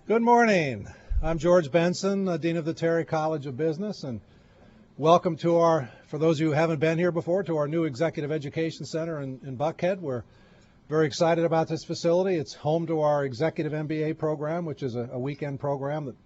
Good morning. I'm George Benson, Dean of the Terry College of Business, and welcome to for those of you who haven't been here before, to our new Executive Education Center in Buckhead. We're very excited about this facility. It's home to our Executive MBA program, which is a weekend program that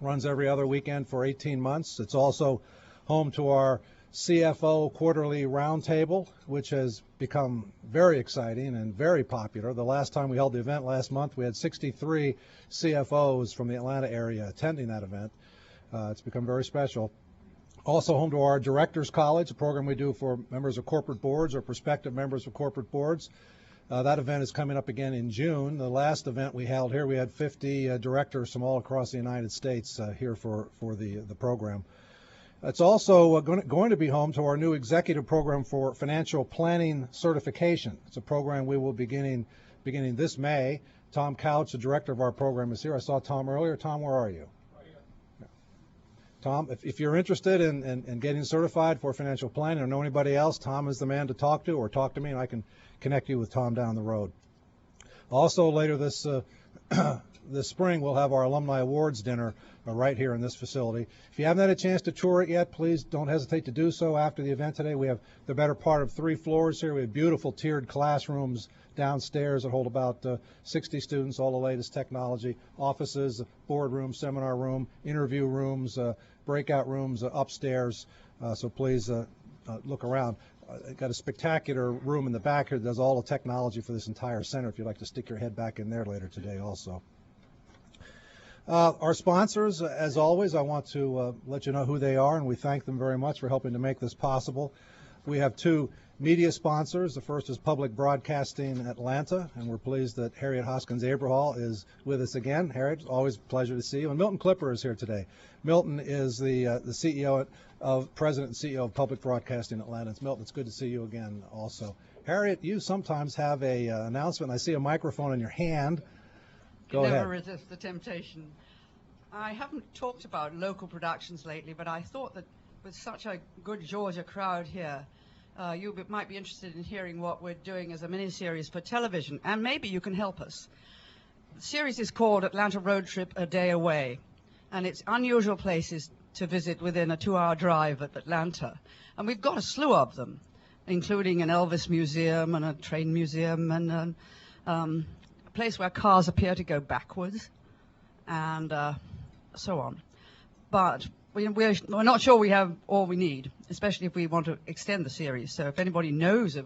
runs every other weekend for 18 months. It's also home to our CFO Quarterly Roundtable, which has become very exciting and very popular. The last time we held the event last month, we had 63 CFOs from the Atlanta area attending that event. It's become very special. Also home to our Directors College, a program we do for members of corporate boards or prospective members of corporate boards. That event is coming up again in June. The last event we held here, we had 50 directors from all across the United States here for the program. It's also going to be home to our new executive program for financial planning certification. It's a program we will be beginning this May. Tom Couch, the director of our program, is here. I saw Tom earlier. Tom, where are you? Right here. Yeah. Tom, if you're interested in getting certified for financial planning or know anybody else, Tom is the man to talk to, or talk to me and I can connect you with Tom down the road. Also later this spring, we'll have our Alumni Awards Dinner right here in this facility. If you haven't had a chance to tour it yet, please don't hesitate to do so after the event today. We have the better part of 3 floors here. We have beautiful tiered classrooms downstairs that hold about 60 students, all the latest technology, offices, boardroom, seminar room, interview rooms, breakout rooms upstairs. So please look around. Got a spectacular room in the back here that does all the technology for this entire center if you'd like to stick your head back in there later today also. Our sponsors, as always, I want to let you know who they are, and we thank them very much for helping to make this possible. We have 2 media sponsors. The first is Public Broadcasting Atlanta, and we're pleased that Harriet Hoskins Abrahall is with us again. Harriet, it's always a pleasure to see you. And Milton Clipper is here today. Milton is the President and CEO of Public Broadcasting Atlanta. It's Milton, it's good to see you again also. Harriet, you sometimes have a announcement. I see a microphone in your hand. Go ahead. Never resist the temptation. I haven't talked about local productions lately, but I thought that with such a good Georgia crowd here, you might be interested in hearing what we're doing as a miniseries for television, and maybe you can help us. The series is called Atlanta Road Trip A Day Away, and it's unusual places to visit within a 2-hour drive of Atlanta. And we've got a slew of them, including an Elvis museum and a train museum and a place where cars appear to go backwards and so on. But we're not sure we have all we need, especially if we want to extend the series. So if anybody knows of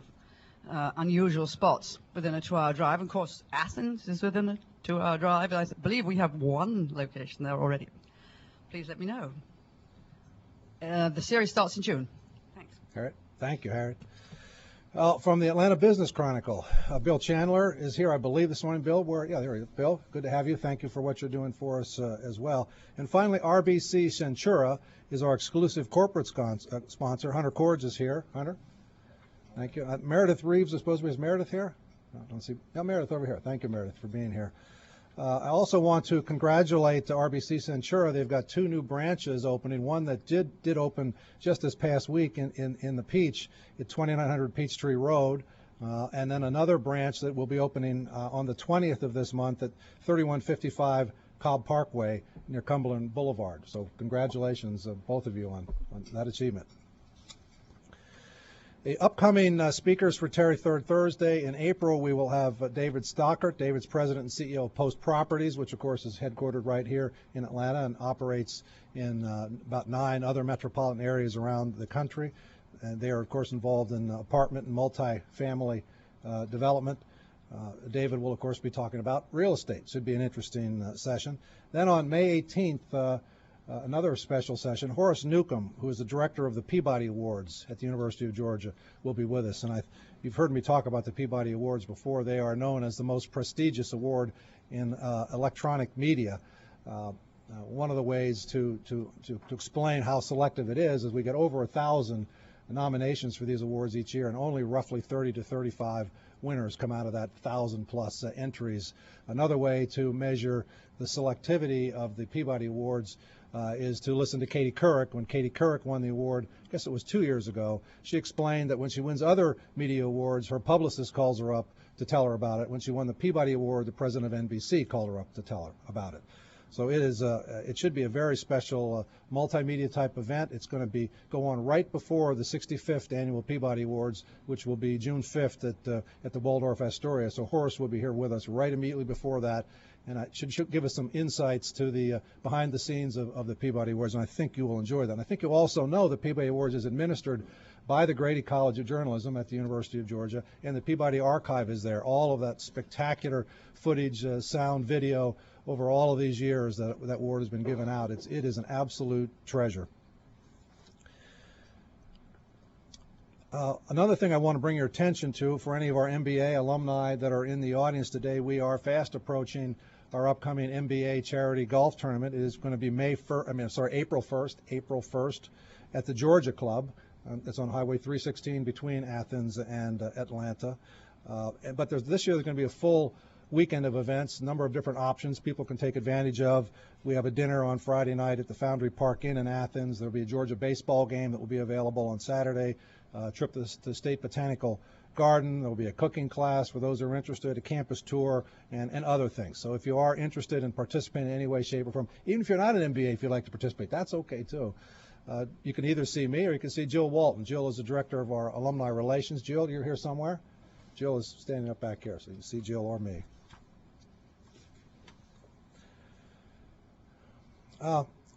unusual spots within a 2-hour drive, of course Athens is within a 2-hour drive. I believe we have 1 location there already. Please let me know. The series starts in June. Thanks. Harriet. Thank you, Harriet. From the Atlanta Business Chronicle, Bill Chandler is here, I believe, this morning. Bill, yeah, there he is. Bill, good to have you. Thank you for what you're doing for us as well. And finally, RBC Centura is our exclusive corporate sponsor. Hunter Cords is here. Hunter, thank you. Meredith Reeves is supposed to be. Is Meredith here? No, don't see. No, Meredith over here. Thank you, Meredith, for being here. I also want to congratulate RBC Centura. They've got 2 new branches opening. One that did open just this past week in the Peach at 2900 Peachtree Road, and then another branch that will be opening on the 20th of this month at 3155 Cobb Parkway near Cumberland Boulevard. So congratulations, both of you, on that achievement. The upcoming speakers for Terry Third Thursday in April, we will have David Stockert. David's president and CEO of Post Properties, which of course is headquartered right here in Atlanta and operates in about 9 other metropolitan areas around the country. And they are of course involved in apartment and multi-family development. David will of course be talking about real estate. Should be an interesting session. Then on May 18th, another special session. Horace Newcomb, who is the director of the Peabody Awards at the University of Georgia, will be with us. And you've heard me talk about the Peabody Awards before. They are known as the most prestigious award in electronic media. One of the ways to explain how selective it is we get over 1,000 nominations for these awards each year, and only roughly 30 to 35 winners come out of that 1,000-plus entries. Another way to measure the selectivity of the Peabody Awards is to listen to Katie Couric. When Katie Couric won the award, I guess it was 2 years ago, she explained that when she wins other media awards, her publicist calls her up to tell her about it. When she won the Peabody Award, the president of NBC called her up to tell her about it. So it should be a very special multimedia type event. It's going to go on right before the 65th annual Peabody Awards, which will be June 5th at the Waldorf Astoria. So Horace will be here with us right immediately before that, and it should give us some insights to the behind the scenes of the Peabody Awards, and I think you will enjoy that. And I think you'll also know the Peabody Awards is administered by the Grady College of Journalism at the University of Georgia, and the Peabody Archive is there. All of that spectacular footage, sound, video, over all of these years that award has been given out. It is an absolute treasure. Another thing I want to bring your attention to for any of our MBA alumni that are in the audience today, we are fast approaching our upcoming MBA charity golf tournament. It is going to be April 1st at the Georgia Club. It's on Highway 316 between Athens and Atlanta. But this year there's going to be a full weekend of events, a number of different options people can take advantage of. We have a dinner on Friday night at the Foundry Park Inn in Athens. There'll be a Georgia baseball game that will be available on Saturday, a trip to the State Botanical Garden. There'll be a cooking class for those who are interested, a campus tour, and other things. So if you are interested in participating in any way, shape, or form, even if you're not an MBA, if you'd like to participate, that's okay too. You can either see me or you can see Jill Walton. Jill is the director of our alumni relations. Jill, you're here somewhere? Jill is standing up back here, so you can see Jill or me.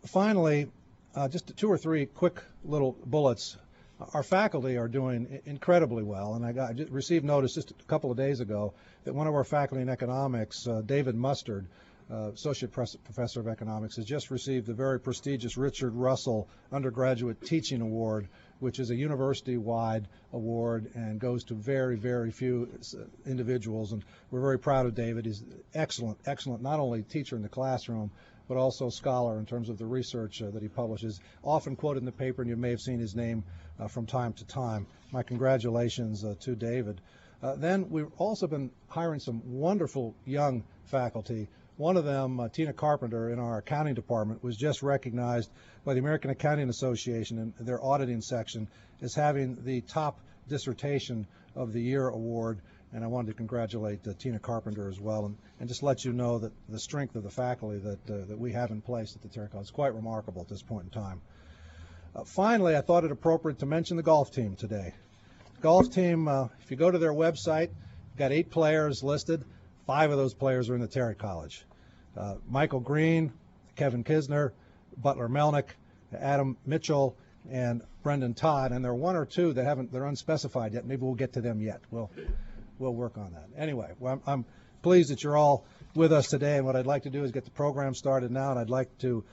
Finally, just 2 or 3 quick little bullets. Our faculty are doing incredibly well, and I just received notice just a couple of days ago that one of our faculty in economics, David Mustard, Associate Professor of Economics, has just received the very prestigious Richard Russell Undergraduate Teaching Award, which is a university-wide award and goes to very, very few individuals. And we're very proud of David. He's excellent, not only teacher in the classroom, but also scholar in terms of the research that he publishes, often quoted in the paper, and you may have seen his name from time to time. My congratulations to David. Then we've also been hiring some wonderful young faculty. One of them, Tina Carpenter, in our accounting department, was just recognized by the American Accounting Association in their auditing section as having the top dissertation of the year award. And I wanted to congratulate Tina Carpenter as well, and just let you know that the strength of the faculty that we have in place at the Terry College is quite remarkable at this point in time. Finally, I thought it appropriate to mention the golf team today. The golf team, if you go to their website, got 8 players listed. 5 of those players are in the Terry College. Michael Green, Kevin Kisner, Butler Melnick, Adam Mitchell, and Brendan Todd, and there are 1 or 2 that they're unspecified yet. Maybe we'll get to them yet. We'll work on that. Anyway, well, I'm pleased that you're all with us today, and what I'd like to do is get the program started now, and I'd like to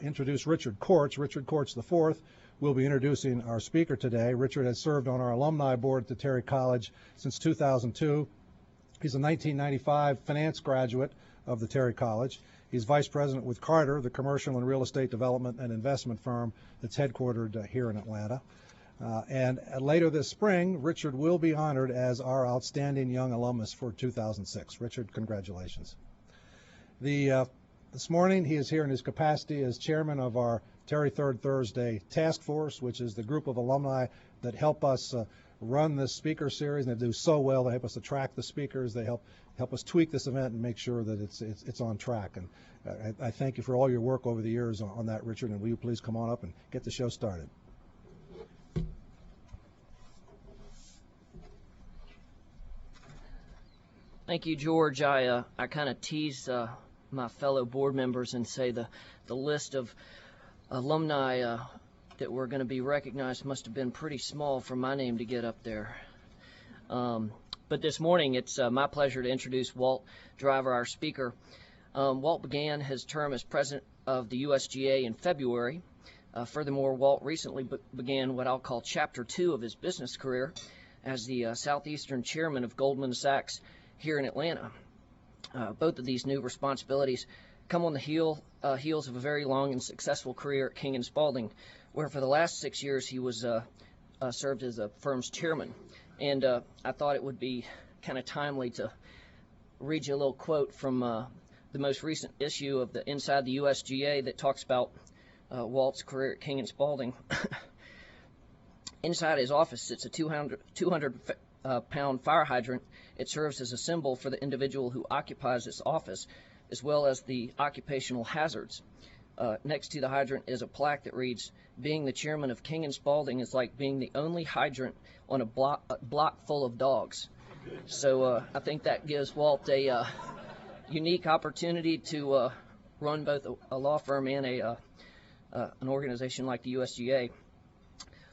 introduce Richard Kortz. Richard Kortz IV will be introducing our speaker today. Richard has served on our alumni board at the Terry College since 2002. He's a 1995 finance graduate of the Terry College. He's vice president with Carter, the commercial and real estate development and investment firm that's headquartered here in Atlanta. And later this spring, Richard will be honored as our outstanding young alumnus for 2006. Richard, congratulations. This morning, he is here in his capacity as chairman of our Terry Third Thursday Task Force, which is the group of alumni that help us run this speaker series, and they do so well. They help us attract the speakers. They help us tweak this event and make sure that it's on track. And I thank you for all your work over the years on that, Richard, and will you please come on up and get the show started. Thank you, George. I kind of tease my fellow board members and say the list of alumni that were going to be recognized must have been pretty small for my name to get up there. But this morning, it's my pleasure to introduce Walt Driver, our speaker. Walt began his term as president of the USGA in February. Furthermore, Walt recently began what I'll call Chapter 2 of his business career as the Southeastern Chairman of Goldman Sachs here in Atlanta. Both of these new responsibilities come on the heels of a very long and successful career at King & Spalding, where for the last 6 years he was served as the firm's chairman. And I thought it would be kind of timely to read you a little quote from the most recent issue of the Inside the USGA that talks about Walt's career at King & Spalding. Inside his office sits a 200 pound fire hydrant, it serves as a symbol for the individual who occupies this office, as well as the occupational hazards. Next to the hydrant is a plaque that reads, "Being the chairman of King and Spalding is like being the only hydrant on a block full of dogs." So I think that gives Walt a unique opportunity to run both a law firm and an organization like the USGA.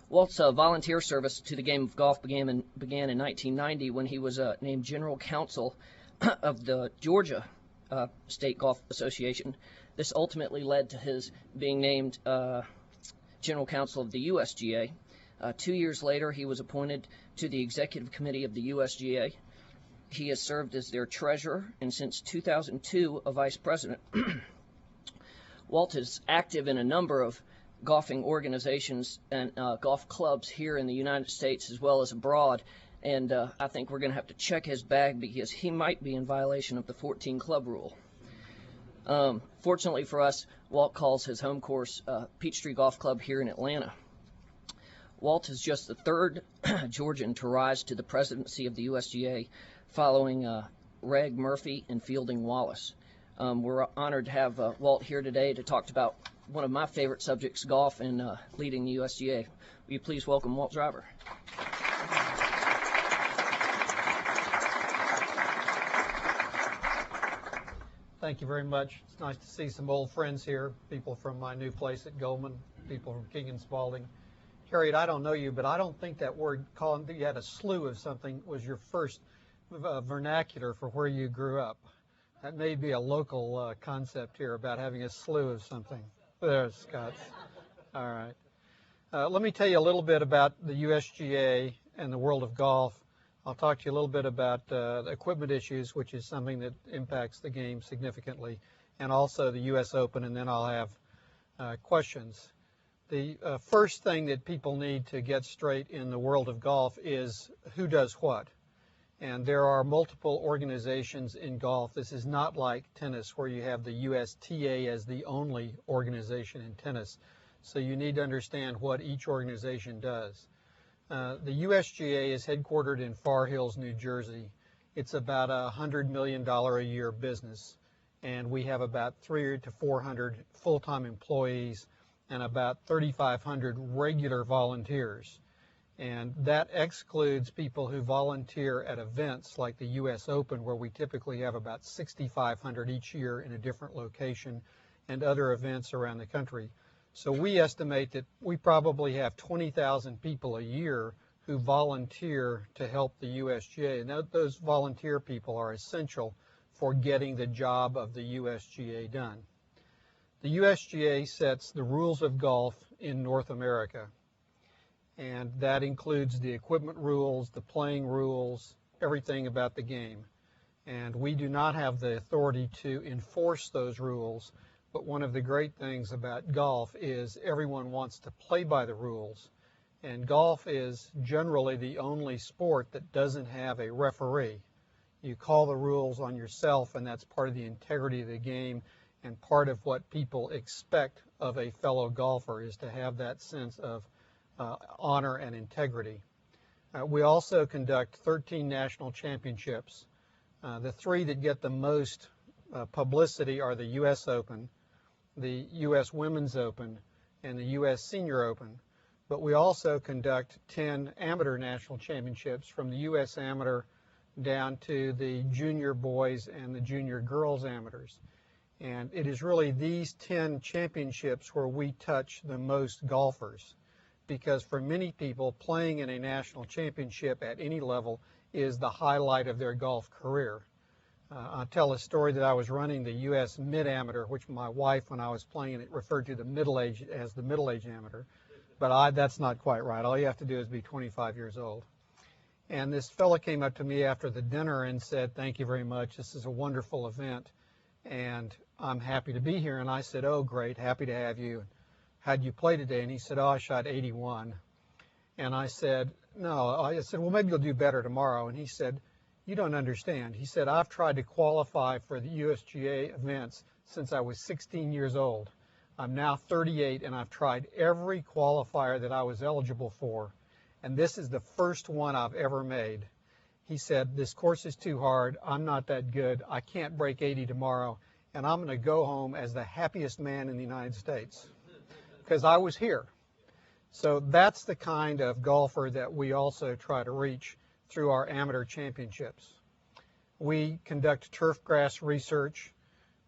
Walt's volunteer service to the game of golf began in 1990 when he was named General Counsel of the Georgia State Golf Association. This ultimately led to his being named General Counsel of the USGA. 2 years later, he was appointed to the Executive Committee of the USGA. He has served as their treasurer and since 2002 a vice president. Walt is active in a number of golfing organizations and golf clubs here in the United States as well as abroad, and I think we're going to have to check his bag because he might be in violation of the 14 club rule. Fortunately for us, Walt calls his home course Peachtree Golf Club here in Atlanta. Walt is just the third Georgian to rise to the presidency of the USGA, following Reg Murphy and Fielding Wallace. We're honored to have Walt here today to talk about one of my favorite subjects, golf, and leading the USGA. Will you please welcome Walt Driver? Thank you very much. It's nice to see some old friends here, people from my new place at Goldman, people from King and Spalding. Harriet, I don't know you, but I don't think that word, calling that you had a slew of something, was your first vernacular for where you grew up. That may be a local concept here about having a slew of something. There's Scott's. All right. Let me tell you a little bit about the USGA and the world of golf. I'll talk to you a little bit about the equipment issues, which is something that impacts the game significantly, and also the U.S. Open, and then I'll have questions. The first thing that people need to get straight in the world of golf is who does what. And there are multiple organizations in golf. This is not like tennis where you have the USTA as the only organization in tennis. So you need to understand what each organization does. The USGA is headquartered in Far Hills, New Jersey. It's about a $100 million a year business. And we have about 300 to 400 full-time employees and about 3,500 regular volunteers. And that excludes people who volunteer at events like the U.S. Open, where we typically have about 6,500 each year in a different location, and other events around the country. So we estimate that we probably have 20,000 people a year who volunteer to help the USGA. And those volunteer people are essential for getting the job of the USGA done. The USGA sets the rules of golf in North America. And that includes the equipment rules, the playing rules, everything about the game. And we do not have the authority to enforce those rules, but one of the great things about golf is everyone wants to play by the rules. And golf is generally the only sport that doesn't have a referee. You call the rules on yourself, and that's part of the integrity of the game and part of what people expect of a fellow golfer, is to have that sense of honor and integrity. We also conduct 13 national championships. The three that get the most publicity are the U.S. Open, the U.S. Women's Open, and the U.S. Senior Open. But we also conduct 10 amateur national championships, from the U.S. Amateur down to the junior boys and the junior girls amateurs. And it is really these 10 championships where we touch the most golfers, because for many people, playing in a national championship at any level is the highlight of their golf career. I'll tell a story that I was running the U.S. Mid-Amateur, which my wife, when I was playing it, referred to the middle-age as the middle-age amateur. But that's not quite right. All you have to do is be 25 years old. And this fella came up to me after the dinner and said, "Thank you very much. This is a wonderful event, and I'm happy to be here." And I said, "Oh, great. Happy to have you. How'd you play today?" And he said, "Oh, I shot 81. And I said, "No." I said, "Well, maybe you'll do better tomorrow." And he said, "You don't understand." He said, "I've tried to qualify for the USGA events since I was 16 years old. I'm now 38, and I've tried every qualifier that I was eligible for. And this is the first one I've ever made. He said, this course is too hard. I'm not that good. I can't break 80 tomorrow, and I'm going to go home as the happiest man in the United States because I was here. So that's the kind of golfer that we also try to reach through our amateur championships. We conduct turf grass research.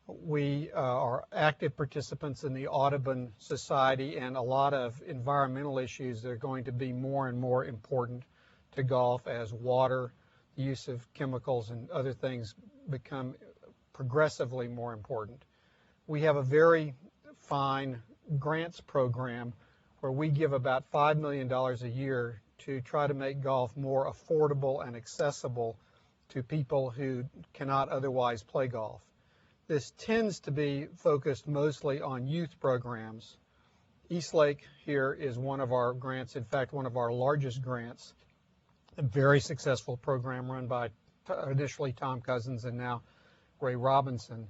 We are active participants in the Audubon Society and a lot of environmental issues that are going to be more and more important to golf as water, the use of chemicals and other things become progressively more important. We have a very fine grants program where we give about $5 million a year to try to make golf more affordable and accessible to people who cannot otherwise play golf. This tends to be focused mostly on youth programs. Eastlake here is one of our grants, in fact, one of our largest grants, a very successful program run by initially Tom Cousins and now Ray Robinson.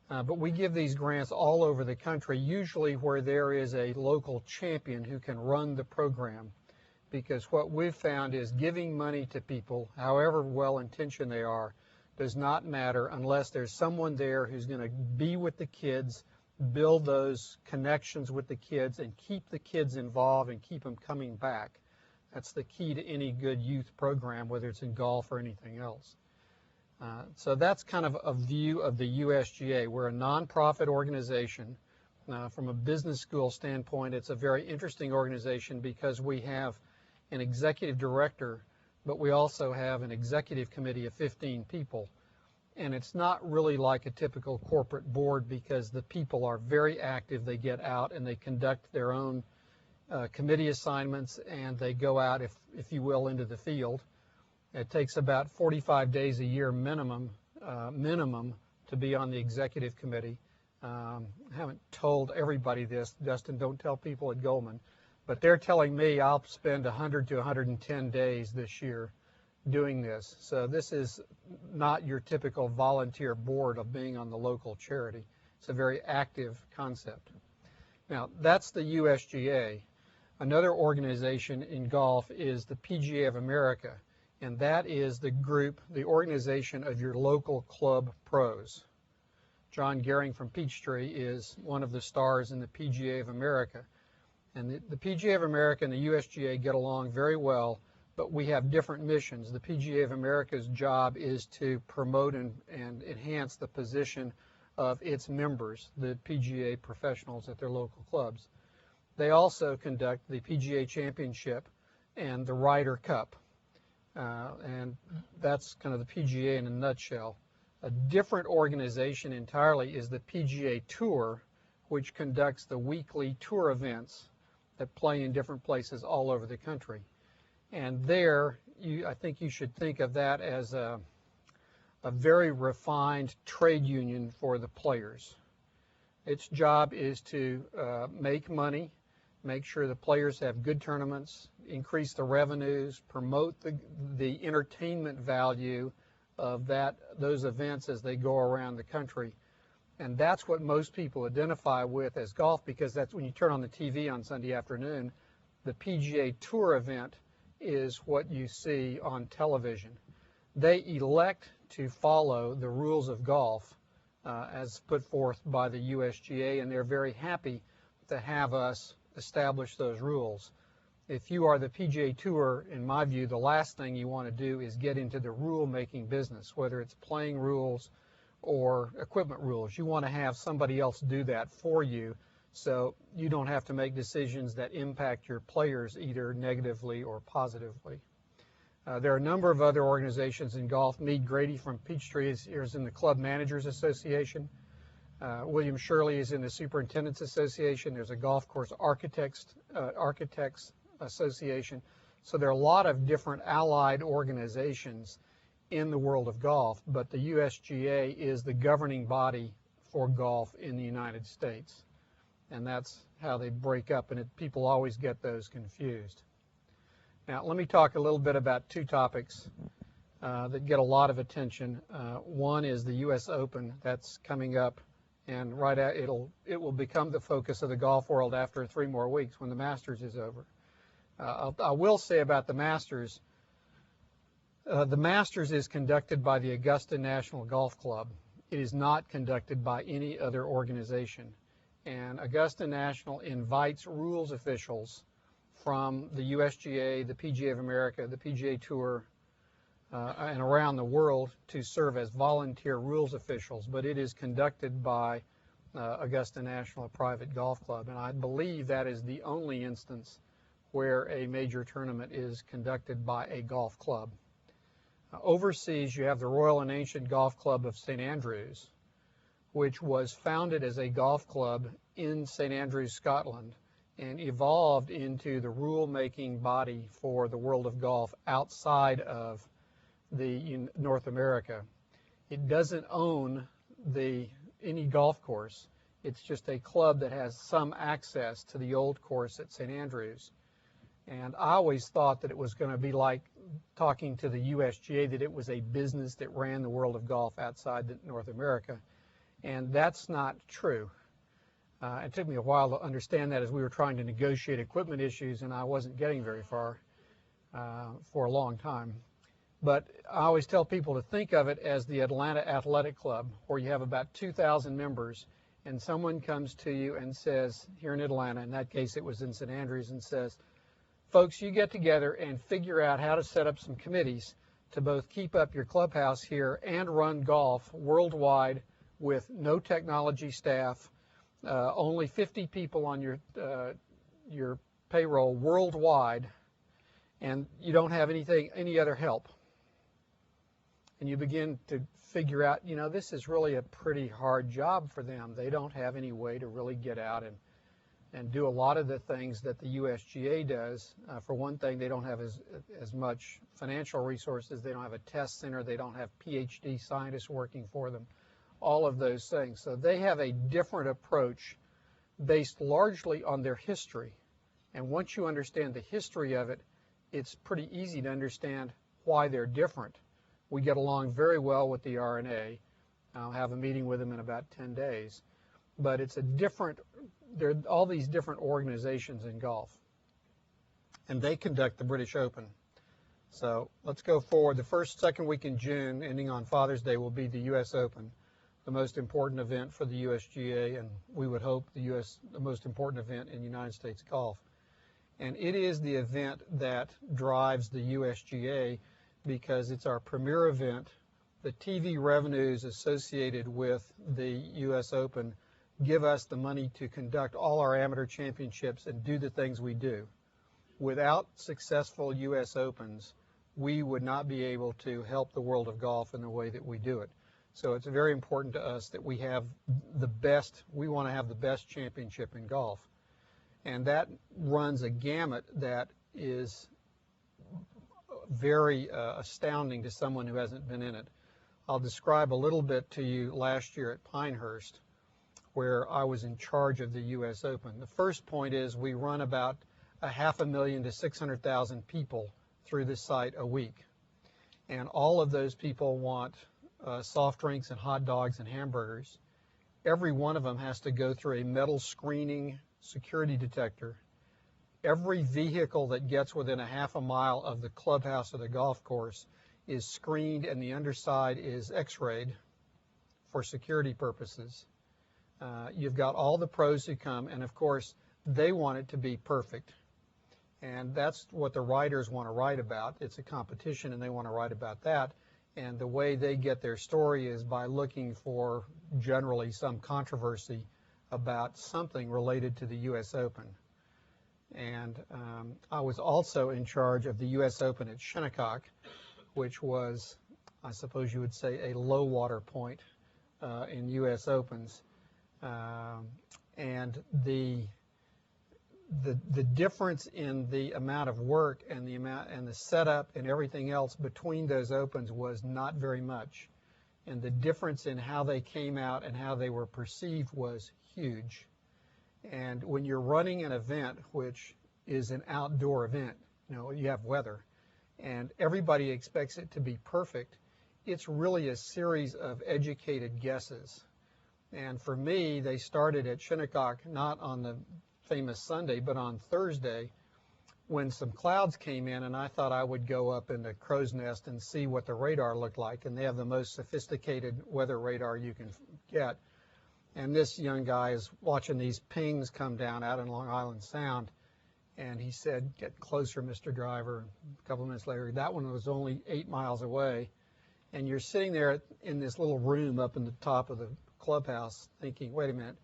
But we give these grants all over the country, usually where there is a local champion who can run the program. Because what we've found is giving money to people, however well-intentioned they are, does not matter unless there's someone there who's going to be with the kids, build those connections with the kids, and keep the kids involved and keep them coming back. That's the key to any good youth program, whether it's in golf or anything else. So that's kind of a view of the USGA. We're a nonprofit organization. From a business school standpoint, it's a very interesting organization because we have an executive director, but we also have an executive committee of 15 people. And it's not really like a typical corporate board because the people are very active. They get out and they conduct their own committee assignments, and they go out, if you will, into the field. It takes about 45 days a year minimum to be on the executive committee. I haven't told everybody this, Dustin, don't tell people at Goldman, but they're telling me I'll spend 100 to 110 days this year doing this. So this is not your typical volunteer board of being on the local charity. It's a very active concept. Now, that's the USGA. Another organization in golf is the Pga of America, and that is the group, the organization of your local club pros. John Gehring from Peachtree is one of the stars in the Pga of America. And the Pga of America and the USGA get along very well, but we have different missions. The Pga of America's job is to promote and enhance the position of its members, the PGA professionals at their local clubs. They also conduct the PGA Championship and the Ryder Cup. And that's kind of the PGA in a nutshell. A different organization entirely is the PGA Tour, which conducts the weekly tour events that play in different places all over the country. And there, I think you should think of that as a very refined trade union for the players. Its job is to make money, make sure the players have good tournaments, increase the revenues, promote the entertainment value of those events as they go around the country. And that's what most people identify with as golf, because that's when you turn on the TV on Sunday afternoon, the PGA Tour event is what you see on television. They elect to follow the rules of golf as put forth by the USGA, and they're very happy to have us establish those rules. If you are the PGA Tour, in my view, the last thing you want to do is get into the rule-making business, whether it's playing rules or equipment rules. You want to have somebody else do that for you so you don't have to make decisions that impact your players either negatively or positively. There are a number of other organizations in golf. Meade Grady from Peachtree is in the Club Managers Association. William Shirley is in the Superintendents Association. There's a Golf Course Architects Association. So there are a lot of different allied organizations in the world of golf, but the USGA is the governing body for golf in the United States. And that's how they break up, and people always get those confused. Now, let me talk a little bit about two topics that get a lot of attention. One is the U.S. Open. That's coming up, and it will become the focus of the golf world after 3 more weeks when the Masters is over. I will say about the Masters, The Masters is conducted by the Augusta National Golf Club. It is not conducted by any other organization. And Augusta National invites rules officials from the USGA, the Pga of America, the PGA Tour, and around the world to serve as volunteer rules officials. But it is conducted by Augusta National, a private golf club. And I believe that is the only instance where a major tournament is conducted by a golf club. Overseas, you have the Royal and Ancient Golf Club of St. Andrews, which was founded as a golf club in St. Andrews, Scotland, and evolved into the rule-making body for the world of golf outside of North America. It doesn't own any golf course. It's just a club that has some access to the old course at St. Andrews. And I always thought that it was going to be like talking to the USGA, that it was a business that ran the world of golf outside North America. And that's not true. It took me a while to understand that as we were trying to negotiate equipment issues, and I wasn't getting very far for a long time. But I always tell people to think of it as the Atlanta Athletic Club, where you have about 2,000 members, and someone comes to you and says, here in Atlanta, in that case it was in St. Andrews, and says, folks, you get together and figure out how to set up some committees to both keep up your clubhouse here and run golf worldwide with no technology staff, only 50 people on your payroll worldwide, and you don't have any other help. And you begin to figure out, this is really a pretty hard job for them. They don't have any way to really get out and do a lot of the things that the USGA does. For one thing, they don't have as much financial resources. They don't have a test center. They don't have PhD scientists working for them, all of those things. So they have a different approach based largely on their history. And once you understand the history of it, it's pretty easy to understand why they're different. We get along very well with the RNA. I'll have a meeting with them in about 10 days. But it's there are all these different organizations in golf. And they conduct the British Open. So let's go forward. The second week in June, ending on Father's Day, will be the U.S. Open, the most important event for the USGA, and we would hope the most important event in United States golf. And it is the event that drives the USGA because it's our premier event. The TV revenues associated with the U.S. Open give us the money to conduct all our amateur championships and do the things we do. Without successful U.S. Opens, we would not be able to help the world of golf in the way that we do it. So it's very important to us that we have we want to have the best championship in golf. And that runs a gamut that is very astounding to someone who hasn't been in it. I'll describe a little bit to you last year at Pinehurst, where I was in charge of the U.S. Open. The first point is we run about 500,000 to 600,000 people through this site a week. And all of those people want soft drinks and hot dogs and hamburgers. Every one of them has to go through a metal screening security detector. Every vehicle that gets within a half a mile of the clubhouse or the golf course is screened, and the underside is x-rayed for security purposes. You've got all the pros who come, and of course they want it to be perfect. And that's what the writers want to write about. It's a competition, and they want to write about that. And the way they get their story is by looking for generally some controversy about something related to the U.S. Open. And I was also in charge of the U.S. Open at Shinnecock, which was, I suppose you would say, a low water point in U.S. Opens. And the difference in the amount of work and the setup and everything else between those opens was not very much. And the difference in how they came out and how they were perceived was huge. And when you're running an event, which is an outdoor event, you have weather, and everybody expects it to be perfect, it's really a series of educated guesses. And for me, they started at Shinnecock not on the famous Sunday, but on Thursday, when some clouds came in, and I thought I would go up in the crow's nest and see what the radar looked like, and they have the most sophisticated weather radar you can get. And this young guy is watching these pings come down out in Long Island Sound, and he said, "Get closer, Mr. Driver." A couple of minutes later, that one was only 8 miles away, and you're sitting there in this little room up in the top of the clubhouse thinking, wait a minute,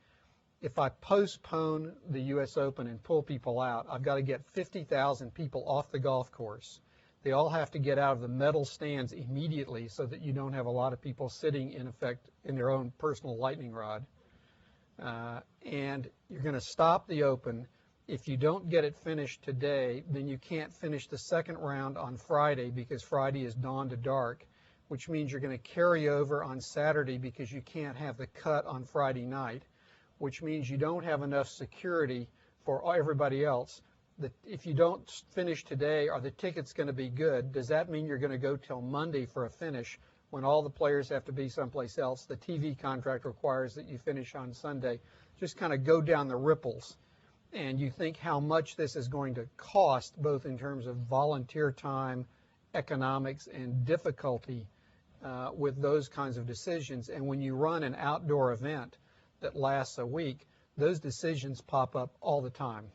if I postpone the U.S. Open and pull people out, I've got to get 50,000 people off the golf course. They all have to get out of the metal stands immediately so that you don't have a lot of people sitting, in effect, in their own personal lightning rod. And you're going to stop the Open. If you don't get it finished today, then you can't finish the second round on Friday because Friday is dawn to dark, which means you're going to carry over on Saturday because you can't have the cut on Friday night, which means you don't have enough security for everybody else. If you don't finish today, are the tickets going to be good? Does that mean you're going to go till Monday for a finish when all the players have to be someplace else? The TV contract requires that you finish on Sunday. Just kind of go down the ripples, and you think how much this is going to cost, both in terms of volunteer time, economics, and difficulty with those kinds of decisions. And when you run an outdoor event that lasts a week, those decisions pop up all the time.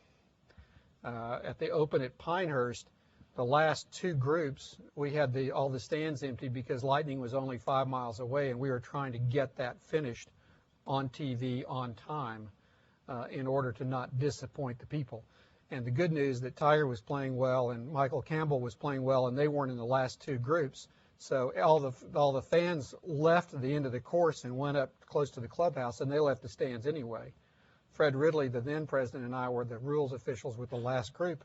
At the Open at Pinehurst, the last two groups, we had all the stands empty because Lightning was only 5 miles away, and we were trying to get that finished on TV on time in order to not disappoint the people. And the good news that Tiger was playing well and Michael Campbell was playing well, and they weren't in the last two groups. So all the fans left the end of the course and went up close to the clubhouse, and they left the stands anyway. Fred Ridley, the then president, and I were the rules officials with the last group.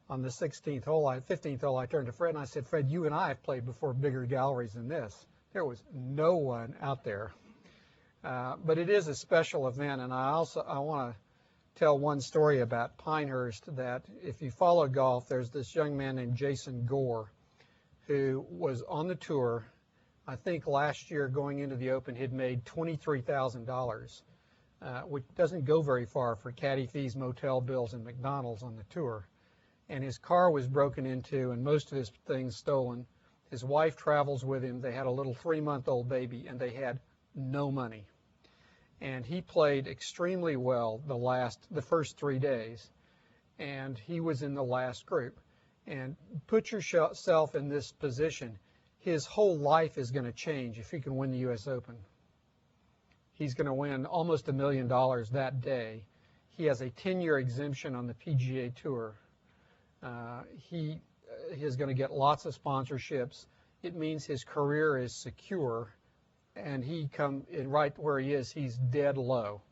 On the 15th hole, I turned to Fred and I said, "Fred, you and I have played before bigger galleries than this." There was no one out there. But it is a special event, and I want to tell one story about Pinehurst that if you follow golf, there's this young man named Jason Gore who was on the tour. I think last year going into the Open he'd made $23,000, which doesn't go very far for caddy fees, motel bills, and McDonald's on the tour. And his car was broken into and most of his things stolen. His wife travels with him. They had a little 3-month-old baby, and they had no money. And he played extremely well the first 3 days, and he was in the last group. And put yourself in this position. His whole life is going to change if he can win the U.S. Open. He's going to win almost $1 million that day. He has a 10-year exemption on the PGA Tour. He is going to get lots of sponsorships. It means his career is secure, and right where he is, he's dead low.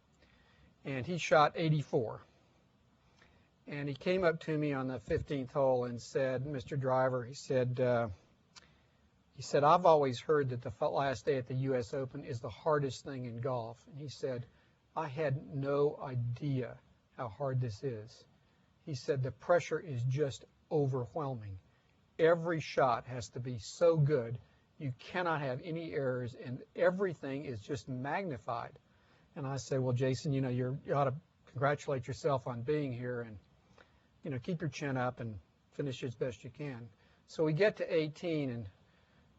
And he shot 84. And he came up to me on the 15th hole and said, "Mr. Driver," he said, "I've always heard that the last day at the U.S. Open is the hardest thing in golf." And he said, "I had no idea how hard this is." He said, "The pressure is just overwhelming. Every shot has to be so good. You cannot have any errors, and everything is just magnified." And I said, "Well, Jason, you ought to congratulate yourself on being here, and keep your chin up and finish as best you can." So we get to 18, and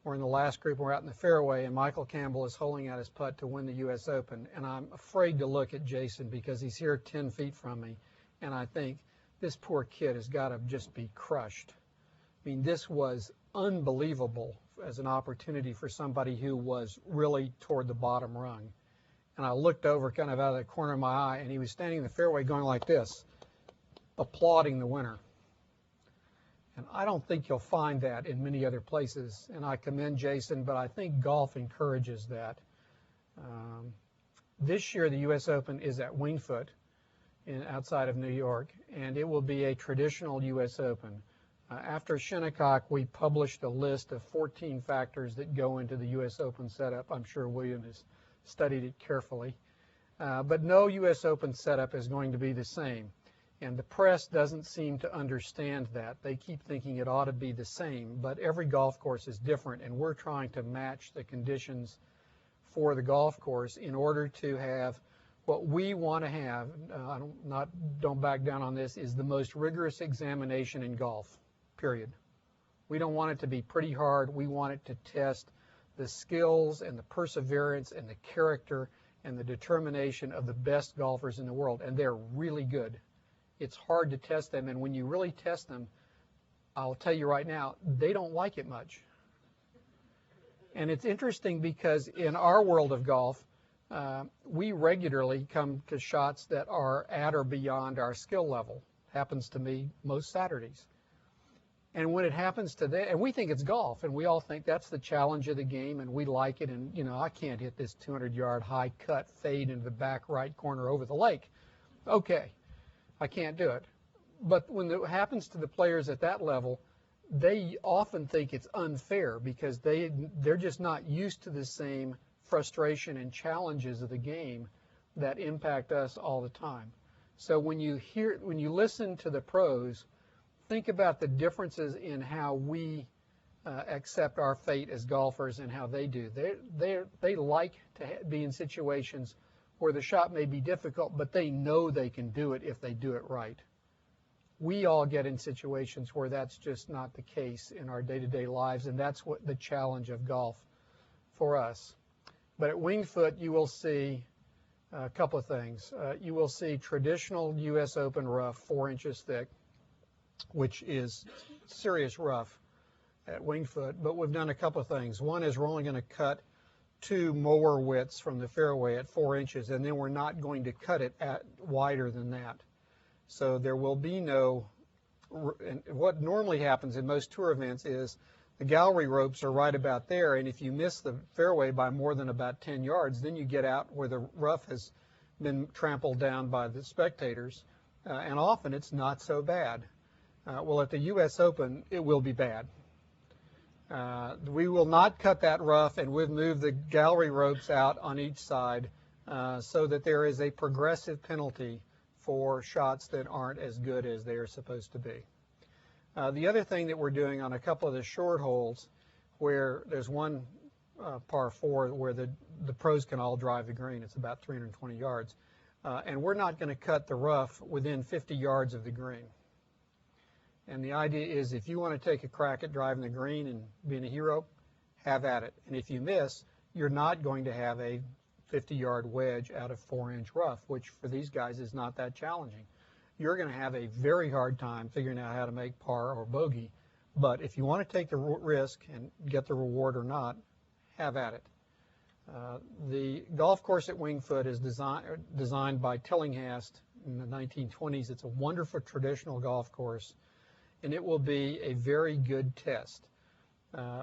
we're in the last group. We're out in the fairway, and Michael Campbell is holding out his putt to win the U.S. Open. And I'm afraid to look at Jason because he's here 10 feet from me, and I think this poor kid has got to just be crushed. I mean, this was unbelievable as an opportunity for somebody who was really toward the bottom rung. And I looked over kind of out of the corner of my eye, and he was standing in the fairway going like this, applauding the winner. And I don't think you'll find that in many other places. And I commend Jason, but I think golf encourages that. This year, the U.S. Open is at Wingfoot outside of New York, and it will be a traditional U.S. Open. After Shinnecock, we published a list of 14 factors that go into the U.S. Open setup. I'm sure William has studied it carefully. But no U.S. Open setup is going to be the same. And the press doesn't seem to understand that. They keep thinking it ought to be the same, but every golf course is different, and we're trying to match the conditions for the golf course in order to have What we want to have, don't back down on this, is the most rigorous examination in golf, period. We don't want it to be pretty hard. We want it to test the skills and the perseverance and the character and the determination of the best golfers in the world, and they're really good. It's hard to test them, and when you really test them, I'll tell you right now, they don't like it much. And it's interesting because in our world of golf, we regularly come to shots that are at or beyond our skill level. Happens to me most Saturdays. And when it happens to them, and we think it's golf, and we all think that's the challenge of the game, and we like it, and, you know, I can't hit this 200-yard high cut fade into the back right corner over the lake. Okay, I can't do it. But when it happens to the players at that level, they often think it's unfair because they're just not used to the same frustration and challenges of the game that impact us all the time. So when you listen to the pros, think about the differences in how we accept our fate as golfers and how they do. They like to be in situations where the shot may be difficult, but they know they can do it if they do it right. We all get in situations where that's just not the case in our day-to-day lives, and that's what the challenge of golf for us. But at Winged Foot, you will see a couple of things. You will see traditional U.S. Open rough, 4 inches thick, which is serious rough at Winged Foot. But we've done a couple of things. One is we're only going to cut 2 mower widths from the fairway at 4 inches, and then we're not going to cut it at wider than that. So there will be no, and what normally happens in most tour events is the gallery ropes are right about there, and if you miss the fairway by more than about 10 yards, then you get out where the rough has been trampled down by the spectators, and often it's not so bad. Well, at the U.S. Open, it will be bad. We will not cut that rough, and we've moved the gallery ropes out on each side so that there is a progressive penalty for shots that aren't as good as they are supposed to be. The other thing that we're doing on a couple of the short holes, where there's one par 4 where the pros can all drive the green, it's about 320 yards, and we're not going to cut the rough within 50 yards of the green. And the idea is if you want to take a crack at driving the green and being a hero, have at it. And if you miss, you're not going to have a 50-yard wedge out of 4-inch rough, which for these guys is not that challenging. You're going to have a very hard time figuring out how to make par or bogey. But if you want to take the risk and get the reward or not, have at it. The golf course at Winged Foot is designed by Tillinghast in the 1920s. It's a wonderful traditional golf course, and it will be a very good test.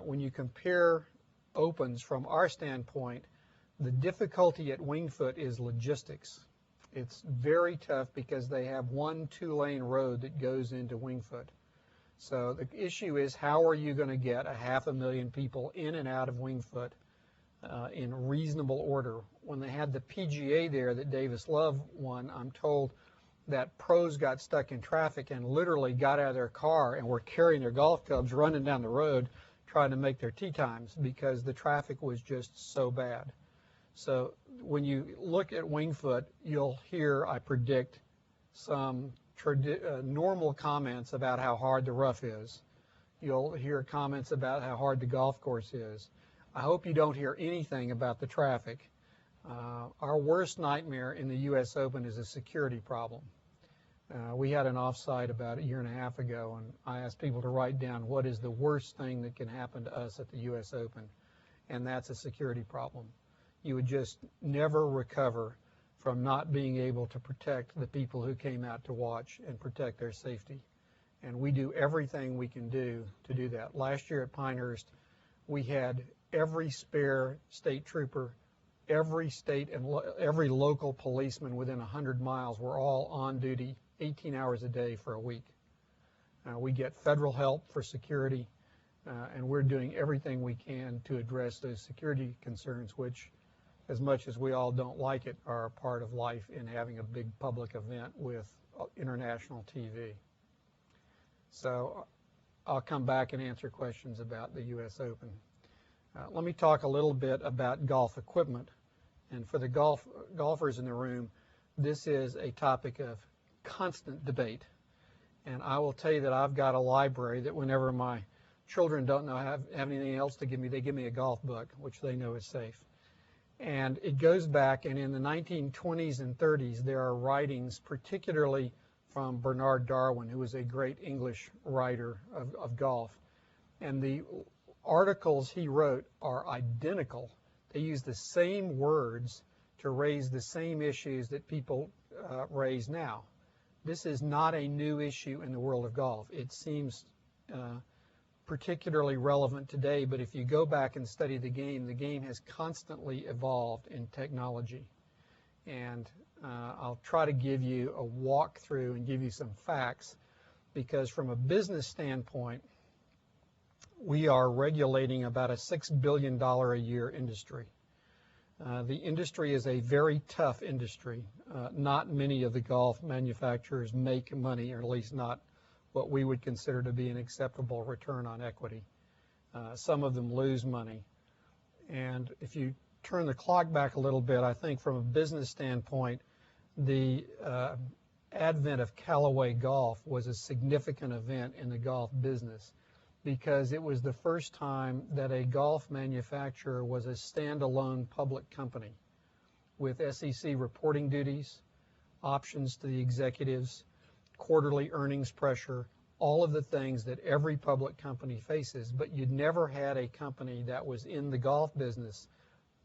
When you compare opens from our standpoint, the difficulty at Winged Foot is logistics. It's very tough because they have one 2-lane road that goes into Winged Foot. So the issue is, how are you going to get 500,000 people in and out of Winged Foot in reasonable order? When they had the PGA there that Davis Love won, I'm told that pros got stuck in traffic and literally got out of their car and were carrying their golf clubs running down the road trying to make their tee times because the traffic was just so bad. So when you look at Winged Foot, you'll hear, I predict, some normal comments about how hard the rough is. You'll hear comments about how hard the golf course is. I hope you don't hear anything about the traffic. Our worst nightmare in the U.S. Open is a security problem. We had an offsite about 1.5 years ago, and I asked people to write down what is the worst thing that can happen to us at the U.S. Open, and that's a security problem. You would just never recover from not being able to protect the people who came out to watch and protect their safety. And we do everything we can do to do that. Last year at Pinehurst, we had every spare state trooper, every state and every local policeman within 100 miles were all on duty 18 hours a day for a week. We get federal help for security, and we're doing everything we can to address those security concerns, which, as much as we all don't like it, are a part of life in having a big public event with international TV. So I'll come back and answer questions about the U.S. Open. Let me talk a little bit about golf equipment And for the golfers in the room, this is a topic of constant debate. And I will tell you that I've got a library that whenever my children don't know have anything else to give me, they give me a golf book, which they know is safe. And it goes back, and in the 1920s and 30s, there are writings, particularly from Bernard Darwin, who was a great English writer of golf. And the articles he wrote are identical. They use the same words to raise the same issues that people raise now. This is not a new issue in the world of golf. It seems particularly relevant today, but if you go back and study the game has constantly evolved in technology. And I'll try to give you a walkthrough and give you some facts, because from a business standpoint, we are regulating about a $6 billion a year industry. The industry is a very tough industry. Not many of the golf manufacturers make money, or at least not what we would consider to be an acceptable return on equity. Some of them lose money. And if you turn the clock back a little bit, I think from a business standpoint, the advent of Callaway Golf was a significant event in the golf business, because it was the first time that a golf manufacturer was a standalone public company with SEC reporting duties, options to the executives, quarterly earnings pressure, all of the things that every public company faces. But you'd never had a company that was in the golf business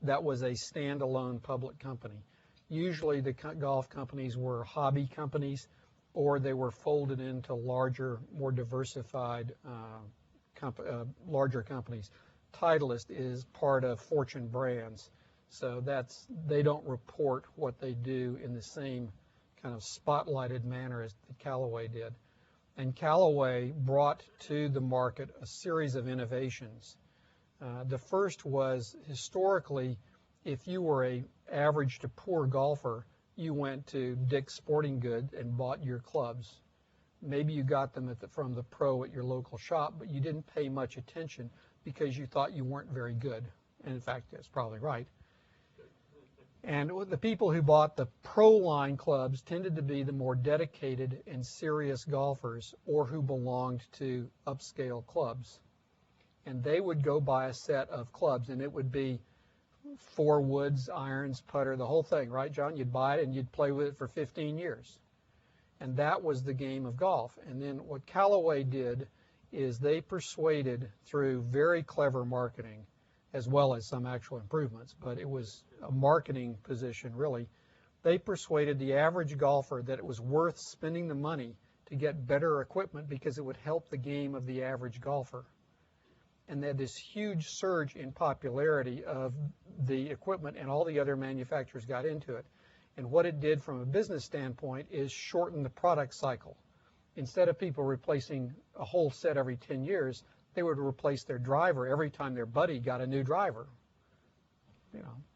that was a standalone public company. Usually the golf companies were hobby companies, or they were folded into larger, more diversified larger companies. Titleist is part of Fortune Brands, so they don't report what they do in the same kind of spotlighted manner as Callaway did. And Callaway brought to the market a series of innovations. The first was, historically, if you were an average to poor golfer, you went to Dick's Sporting Goods and bought your clubs. Maybe you got them from the pro at your local shop, but you didn't pay much attention because you thought you weren't very good. And in fact, that's probably right. And the people who bought the pro line clubs tended to be the more dedicated and serious golfers, or who belonged to upscale clubs. And they would go buy a set of clubs, and it would be 4 woods, irons, putter, the whole thing, right, John? You'd buy it and you'd play with it for 15 years. And that was the game of golf. And then what Callaway did is they persuaded, through very clever marketing, as well as some actual improvements, but it was a marketing position, really. They persuaded the average golfer that it was worth spending the money to get better equipment, because it would help the game of the average golfer. And they had this huge surge in popularity of the equipment, and all the other manufacturers got into it. And what it did from a business standpoint is shorten the product cycle. Instead of people replacing a whole set every 10 years, they would replace their driver every time their buddy got a new driver.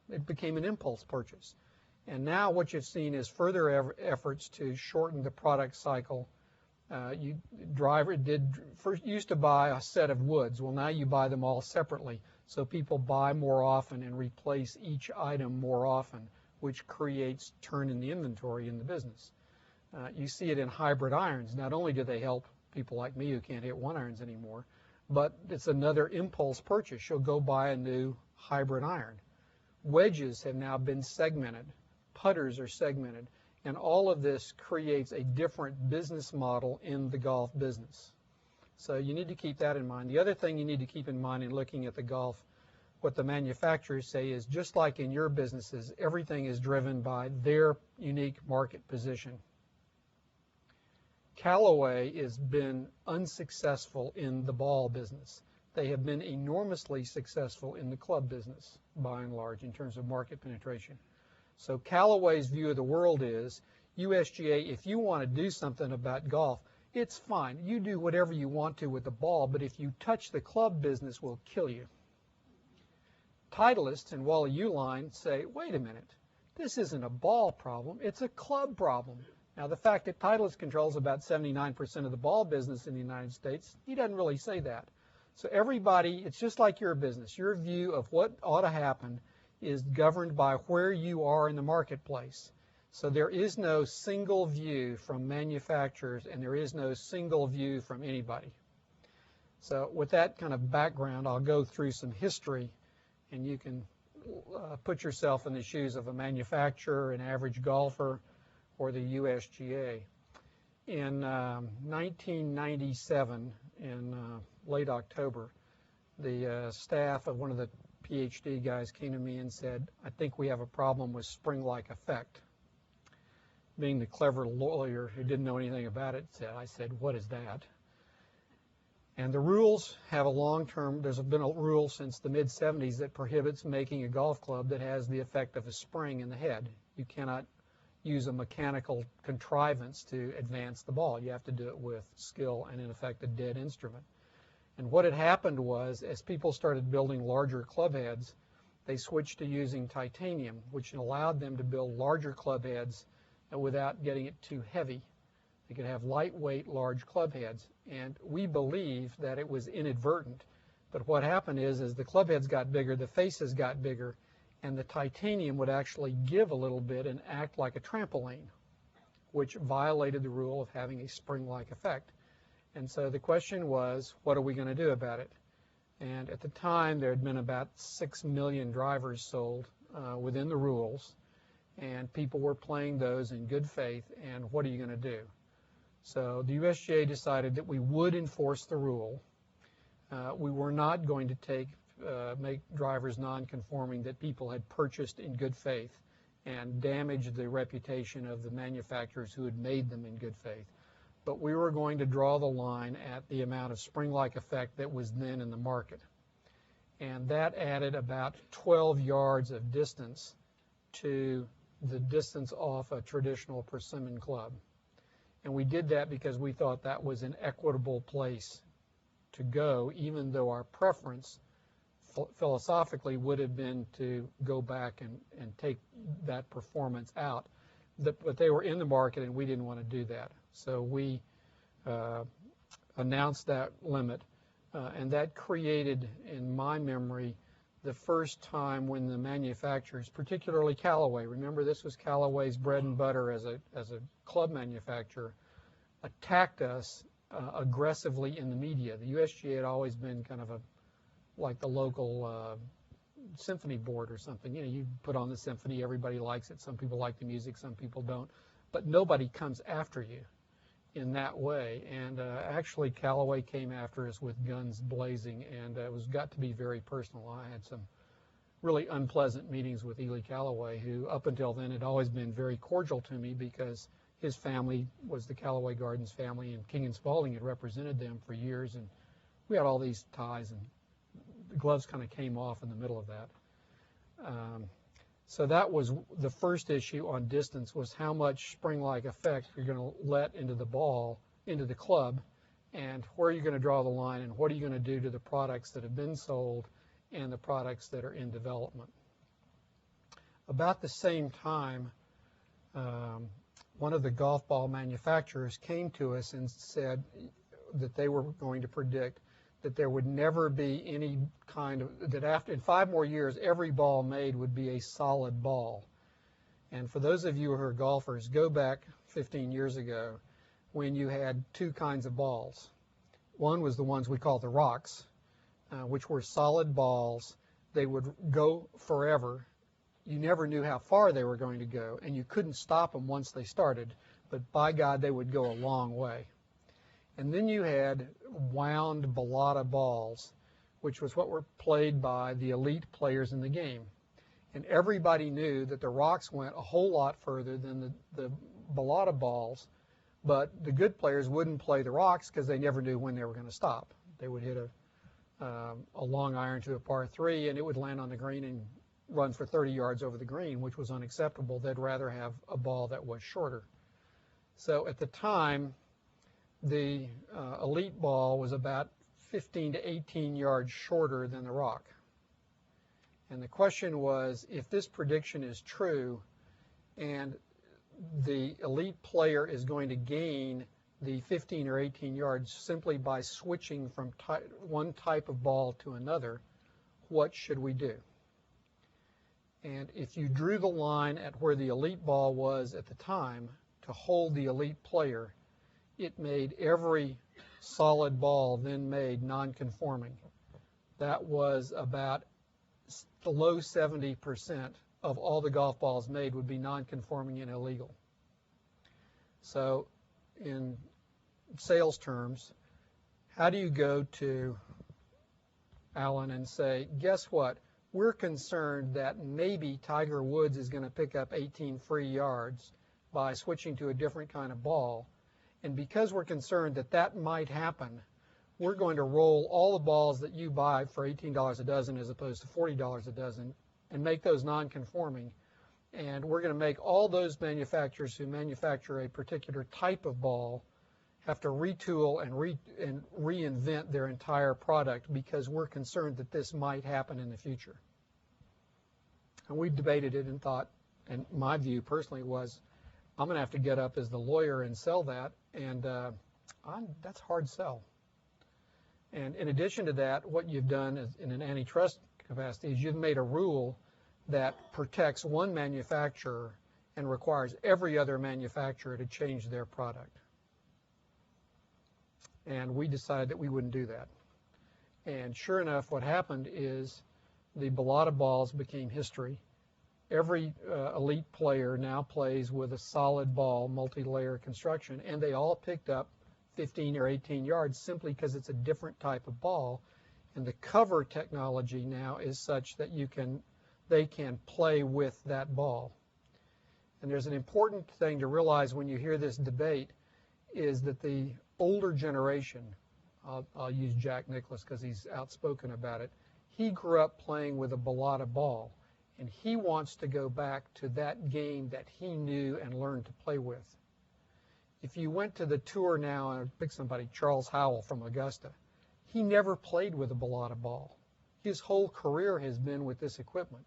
It became an impulse purchase. And now what you've seen is further efforts to shorten the product cycle. First used to buy a set of woods. Well, now you buy them all separately. So people buy more often and replace each item more often, which creates turn in the inventory in the business. You see it in hybrid irons. Not only do they help people like me who can't hit 1-irons anymore, but it's another impulse purchase. You'll go buy a new hybrid iron. Wedges have now been segmented. Putters are segmented. And all of this creates a different business model in the golf business. So you need to keep that in mind. The other thing you need to keep in mind in looking at the golf, what the manufacturers say is, just like in your businesses, everything is driven by their unique market position. Callaway has been unsuccessful in the ball business. They have been enormously successful in the club business, by and large, in terms of market penetration. So Callaway's view of the world is, USGA, if you want to do something about golf, it's fine. You do whatever you want to with the ball, but if you touch the club business, we'll kill you. Titleists and Wally Uline say, wait a minute, this isn't a ball problem, it's a club problem. Now, the fact that Titleist controls about 79% of the ball business in the United States, he doesn't really say that. So everybody, it's just like your business. Your view of what ought to happen is governed by where you are in the marketplace. So there is no single view from manufacturers, and there is no single view from anybody. So with that kind of background, I'll go through some history, and you can put yourself in the shoes of a manufacturer, an average golfer, or the USGA. In 1997, in late October, the staff of one of the PhD guys came to me and said, I think we have a problem with spring-like effect. Being the clever lawyer who didn't know anything about it, I said, what is that? And the rules have a long-term, there's been a rule since the mid-70s that prohibits making a golf club that has the effect of a spring in the head. You cannot use a mechanical contrivance to advance the ball. You have to do it with skill and, in effect, a dead instrument. And what had happened was, as people started building larger club heads, they switched to using titanium, which allowed them to build larger club heads without getting it too heavy. They could have lightweight, large club heads. And we believe that it was inadvertent. But what happened is, as the club heads got bigger, the faces got bigger, and the titanium would actually give a little bit and act like a trampoline, which violated the rule of having a spring-like effect. And so the question was, what are we going to do about it? And at the time, there had been about 6 million drivers sold within the rules, and people were playing those in good faith, and what are you going to do? So the USGA decided that we would enforce the rule. We were not going to make drivers non-conforming that people had purchased in good faith and damage the reputation of the manufacturers who had made them in good faith. But we were going to draw the line at the amount of spring-like effect that was then in the market. And that added about 12 yards of distance to the distance off a traditional persimmon club. And we did that because we thought that was an equitable place to go, even though our preference philosophically would have been to go back and take that performance out. But they were in the market, and we didn't want to do that. So we announced that limit, and that created, in my memory, the first time when the manufacturers, particularly Callaway, remember this was Callaway's bread and butter as a club manufacturer, attacked us aggressively in the media. The USGA had always been kind of like the local symphony board or something. You know, you put on the symphony, everybody likes it. Some people like the music, some people don't. But nobody comes after you in that way. And actually, Callaway came after us with guns blazing, and it got to be very personal. I had some really unpleasant meetings with Ely Callaway, who up until then had always been very cordial to me because his family was the Callaway Gardens family, and King and Spalding had represented them for years, and we had all these ties, and the gloves kind of came off in the middle of that. So that was the first issue on distance, was how much spring-like effect you're going to let into the ball, into the club, and where are you going to draw the line, and what are you going to do to the products that have been sold and the products that are in development. About the same time, one of the golf ball manufacturers came to us and said that they were going to predict that there would never be any kind of, that after, in 5 more years, every ball made would be a solid ball. And for those of you who are golfers, go back 15 years ago when you had 2 kinds of balls. One was the ones we call the rocks, which were solid balls. They would go forever. You never knew how far they were going to go, and you couldn't stop them once they started, but by God, they would go a long way. And then you had wound balata balls, which was what were played by the elite players in the game. And everybody knew that the rocks went a whole lot further than the balata balls, but the good players wouldn't play the rocks because they never knew when they were going to stop. They would hit a long iron to a par 3, and it would land on the green and run for 30 yards over the green, which was unacceptable. They'd rather have a ball that was shorter. So at the time, the elite ball was about 15 to 18 yards shorter than the rock. And the question was, if this prediction is true and the elite player is going to gain the 15 or 18 yards simply by switching from one type of ball to another, what should we do? And if you drew the line at where the elite ball was at the time to hold the elite player, it made every solid ball then made non-conforming. That was about the low 70% of all the golf balls made would be non-conforming and illegal. So in sales terms, how do you go to Alan and say, guess what? We're concerned that maybe Tiger Woods is going to pick up 18 free yards by switching to a different kind of ball. And because we're concerned that that might happen, we're going to roll all the balls that you buy for $18 a dozen as opposed to $40 a dozen and make those non-conforming. And we're going to make all those manufacturers who manufacture a particular type of ball have to retool and reinvent their entire product because we're concerned that this might happen in the future. And we debated it and thought, and my view personally was, I'm going to have to get up as the lawyer and sell that, and that's a hard sell. And in addition to that, what you've done is, in an antitrust capacity is you've made a rule that protects one manufacturer and requires every other manufacturer to change their product. And we decided that we wouldn't do that. And sure enough, what happened is the Balata balls became history. Every elite player now plays with a solid ball, multi-layer construction, and they all picked up 15 or 18 yards simply because it's a different type of ball. And the cover technology now is such that they can play with that ball. And there's an important thing to realize when you hear this debate is that the older generation, I'll use Jack Nicklaus because he's outspoken about it, he grew up playing with a Balata ball, and he wants to go back to that game that he knew and learned to play with. If you went to the tour now and pick somebody, Charles Howell from Augusta, he never played with a Balata ball. His whole career has been with this equipment.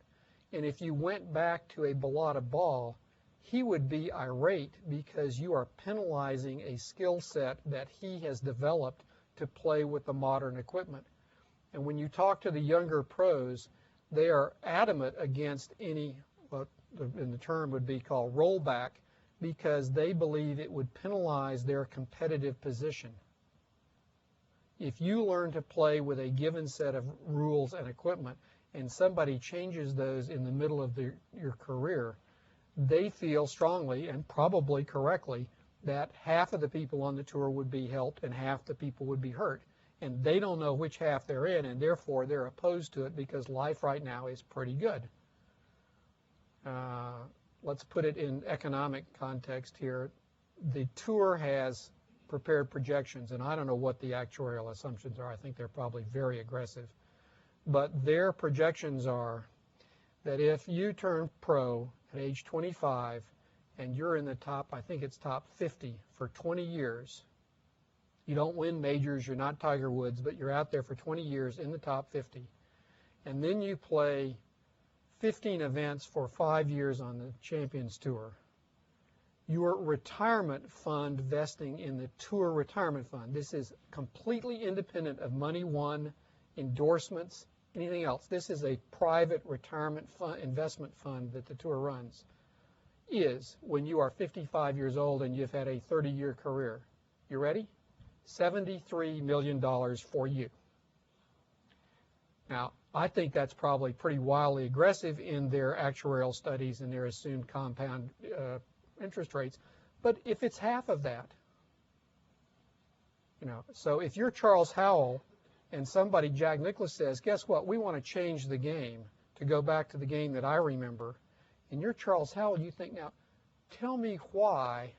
And if you went back to a Balata ball, he would be irate because you are penalizing a skill set that he has developed to play with the modern equipment. And when you talk to the younger pros, they are adamant against any, what in the term would be called rollback, because they believe it would penalize their competitive position. If you learn to play with a given set of rules and equipment and somebody changes those in the middle of your career, they feel strongly and probably correctly that half of the people on the tour would be helped and half the people would be hurt. And they don't know which half they're in, and therefore they're opposed to it because life right now is pretty good. Let's put it in economic context here. The tour has prepared projections, and I don't know what the actuarial assumptions are. I think they're probably very aggressive. But their projections are that if you turn pro at age 25 and you're in the top, I think it's top 50 for 20 years, you don't win majors, you're not Tiger Woods, but you're out there for 20 years in the top 50, and then you play 15 events for 5 years on the Champions Tour, your retirement fund vesting in the Tour Retirement Fund. This is completely independent of money won, endorsements, anything else. This is a private retirement fund, investment fund that the Tour runs, is when you are 55 years old and you've had a 30-year career. You ready? $73 million for you. Now, I think that's probably pretty wildly aggressive in their actuarial studies and their assumed compound interest rates. But if it's half of that, so if you're Charles Howell and somebody, Jack Nicklaus, says, guess what, we want to change the game to go back to the game that I remember, and you're Charles Howell, you think, now, tell me why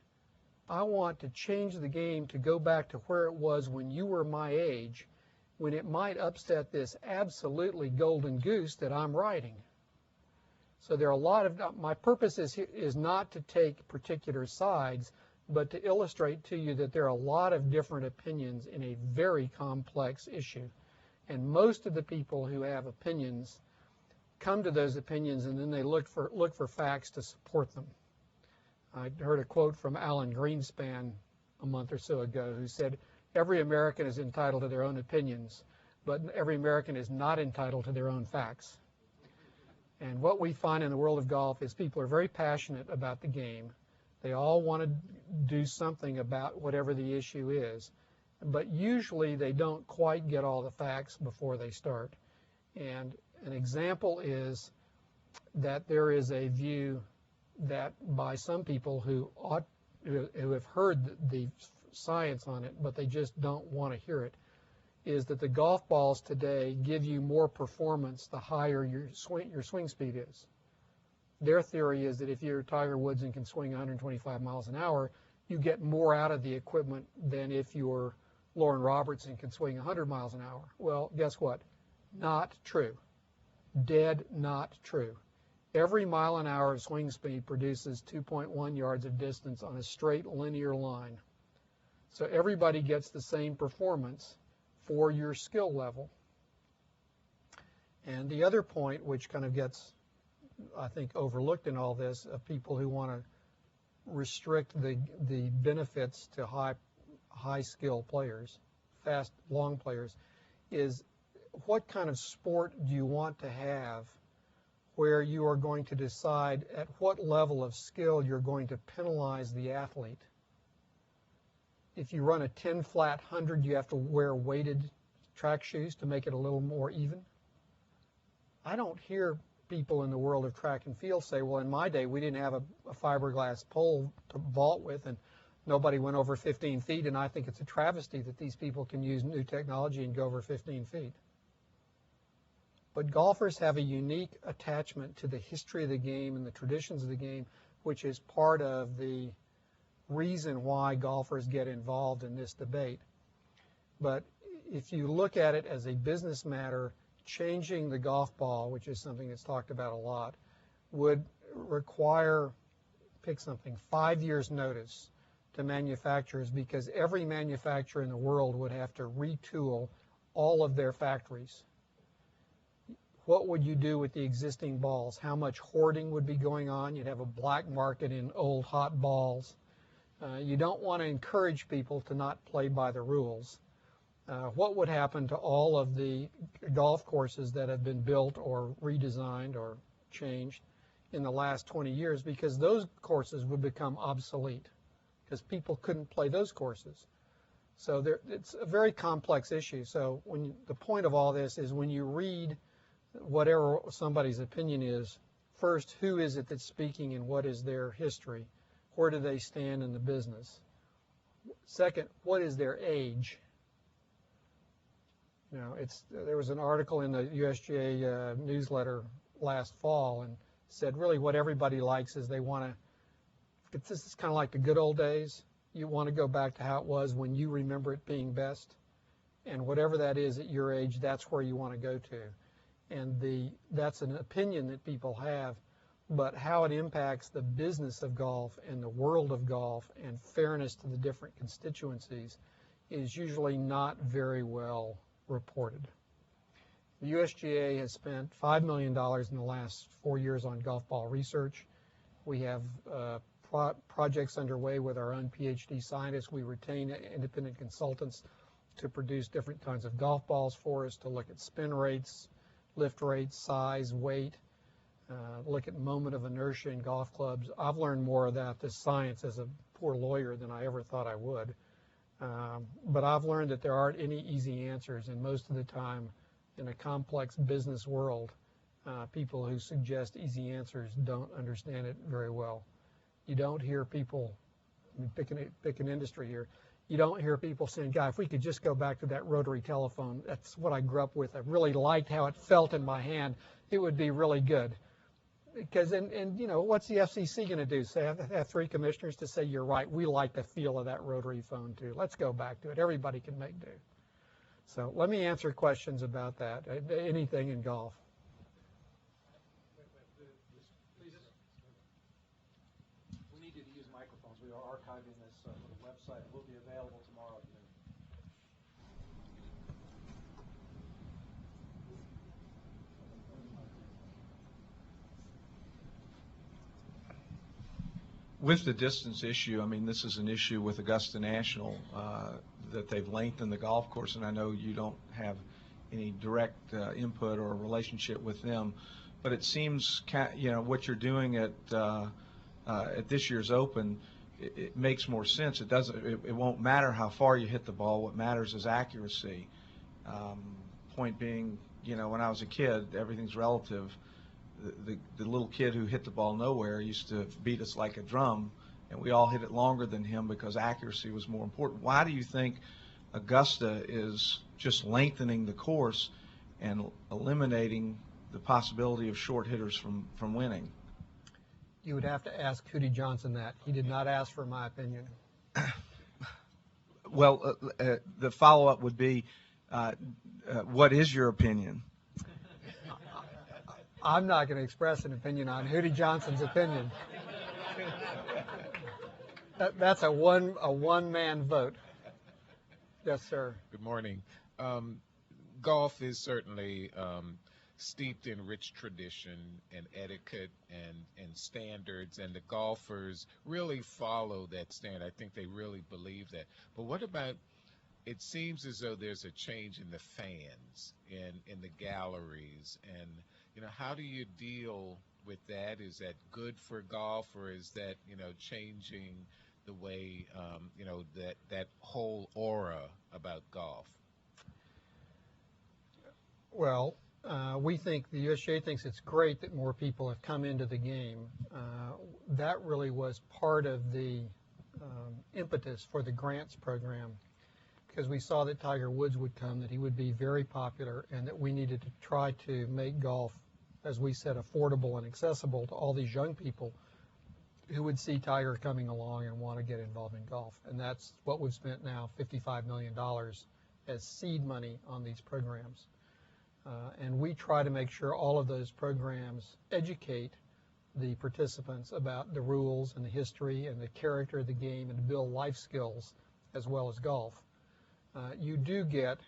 I want to change the game to go back to where it was when you were my age, when it might upset this absolutely golden goose that I'm riding. So there are a lot of, my purpose is not to take particular sides, but to illustrate to you that there are a lot of different opinions in a very complex issue. And most of the people who have opinions come to those opinions and then they look for facts to support them. I heard a quote from Alan Greenspan a month or so ago who said, every American is entitled to their own opinions, but every American is not entitled to their own facts. And what we find in the world of golf is people are very passionate about the game. They all want to do something about whatever the issue is. But usually they don't quite get all the facts before they start. And an example is that there is a view that by some people who have heard the science on it, but they just don't want to hear it, is that the golf balls today give you more performance the higher your swing speed is. Their theory is that if you're Tiger Woods and can swing 125 miles an hour, you get more out of the equipment than if you're Lauren Roberts and can swing 100 miles an hour. Well, guess what? Not true. Dead not true. Every mile an hour of swing speed produces 2.1 yards of distance on a straight linear line. So everybody gets the same performance for your skill level. And the other point, which kind of gets, I think, overlooked in all this, of people who want to restrict the benefits to high skill players, fast, long players, is what kind of sport do you want to have where you are going to decide at what level of skill you're going to penalize the athlete? If you run a 10 flat 100, you have to wear weighted track shoes to make it a little more even. I don't hear people in the world of track and field say, well, in my day, we didn't have a fiberglass pole to vault with, and nobody went over 15 feet, and I think it's a travesty that these people can use new technology and go over 15 feet. But golfers have a unique attachment to the history of the game and the traditions of the game, which is part of the reason why golfers get involved in this debate. But if you look at it as a business matter, changing the golf ball, which is something that's talked about a lot, would require, pick something, 5 years notice to manufacturers, because every manufacturer in the world would have to retool all of their factories. What would you do with the existing balls? How much hoarding would be going on? You'd have a black market in old hot balls. You don't want to encourage people to not play by the rules. What would happen to all of the golf courses that have been built or redesigned or changed in the last 20 years? Because those courses would become obsolete because people couldn't play those courses. So it's a very complex issue. So the point of all this is, when you read whatever somebody's opinion is, first, who is it that's speaking and what is their history? Where do they stand in the business? Second, what is their age? You know, there was an article in the USGA newsletter last fall and said really what everybody likes is they want to, this is kind of like the good old days. You want to go back to how it was when you remember it being best. And whatever that is at your age, that's where you want to go to. And that's an opinion that people have. But how it impacts the business of golf and the world of golf and fairness to the different constituencies is usually not very well reported. The USGA has spent $5 million in the last 4 years on golf ball research. We have projects underway with our own PhD scientists. We retain independent consultants to produce different kinds of golf balls for us, to look at spin rates, lift rates, size, weight, look at moment of inertia in golf clubs. I've learned more about this science as a poor lawyer than I ever thought I would. But I've learned that there aren't any easy answers, and most of the time in a complex business world, people who suggest easy answers don't understand it very well. You don't hear people, pick an industry here, you don't hear people saying, God, if we could just go back to that rotary telephone, that's what I grew up with. I really liked how it felt in my hand. It would be really good. Because, and you know, what's the FCC going to do? Say, have 3 commissioners to say, you're right, we like the feel of that rotary phone too. Let's go back to it. Everybody can make do. So let me answer questions about that. Anything in golf. We need you to use microphones. We are archiving this for the website. It will be available tomorrow at noon. With the distance issue, I mean, this is an issue with Augusta National that they've lengthened the golf course, and I know you don't have any direct input or relationship with them, but it seems what you're doing at this year's Open, it makes more sense. It won't matter how far you hit the ball. What matters is accuracy. Point being, when I was a kid, everything's relative. The little kid who hit the ball nowhere used to beat us like a drum, and we all hit it longer than him because accuracy was more important. Why do you think Augusta is just lengthening the course and eliminating the possibility of short hitters from winning? You would have to ask Hootie Johnson that. He did not ask for my opinion. Well, the follow-up would be, what is your opinion? I'm not going to express an opinion on Hootie Johnson's opinion. That's a one-man vote. Yes, sir. Good morning. Golf is certainly steeped in rich tradition and etiquette and standards, and the golfers really follow that standard. I think they really believe that. But what about, it seems as though there's a change in the fans, in the galleries, and how do you deal with that? Is that good for golf, or is that changing the way that whole aura about golf? Well, we think, the USGA thinks it's great that more people have come into the game. That really was part of the impetus for the grants program, because we saw that Tiger Woods would come, that he would be very popular, and that we needed to try to make golf, as we said, affordable and accessible to all these young people who would see Tiger coming along and want to get involved in golf. And that's what we've spent now, $55 million as seed money on these programs. And we try to make sure all of those programs educate the participants about the rules and the history and the character of the game, and to build life skills as well as golf. You do get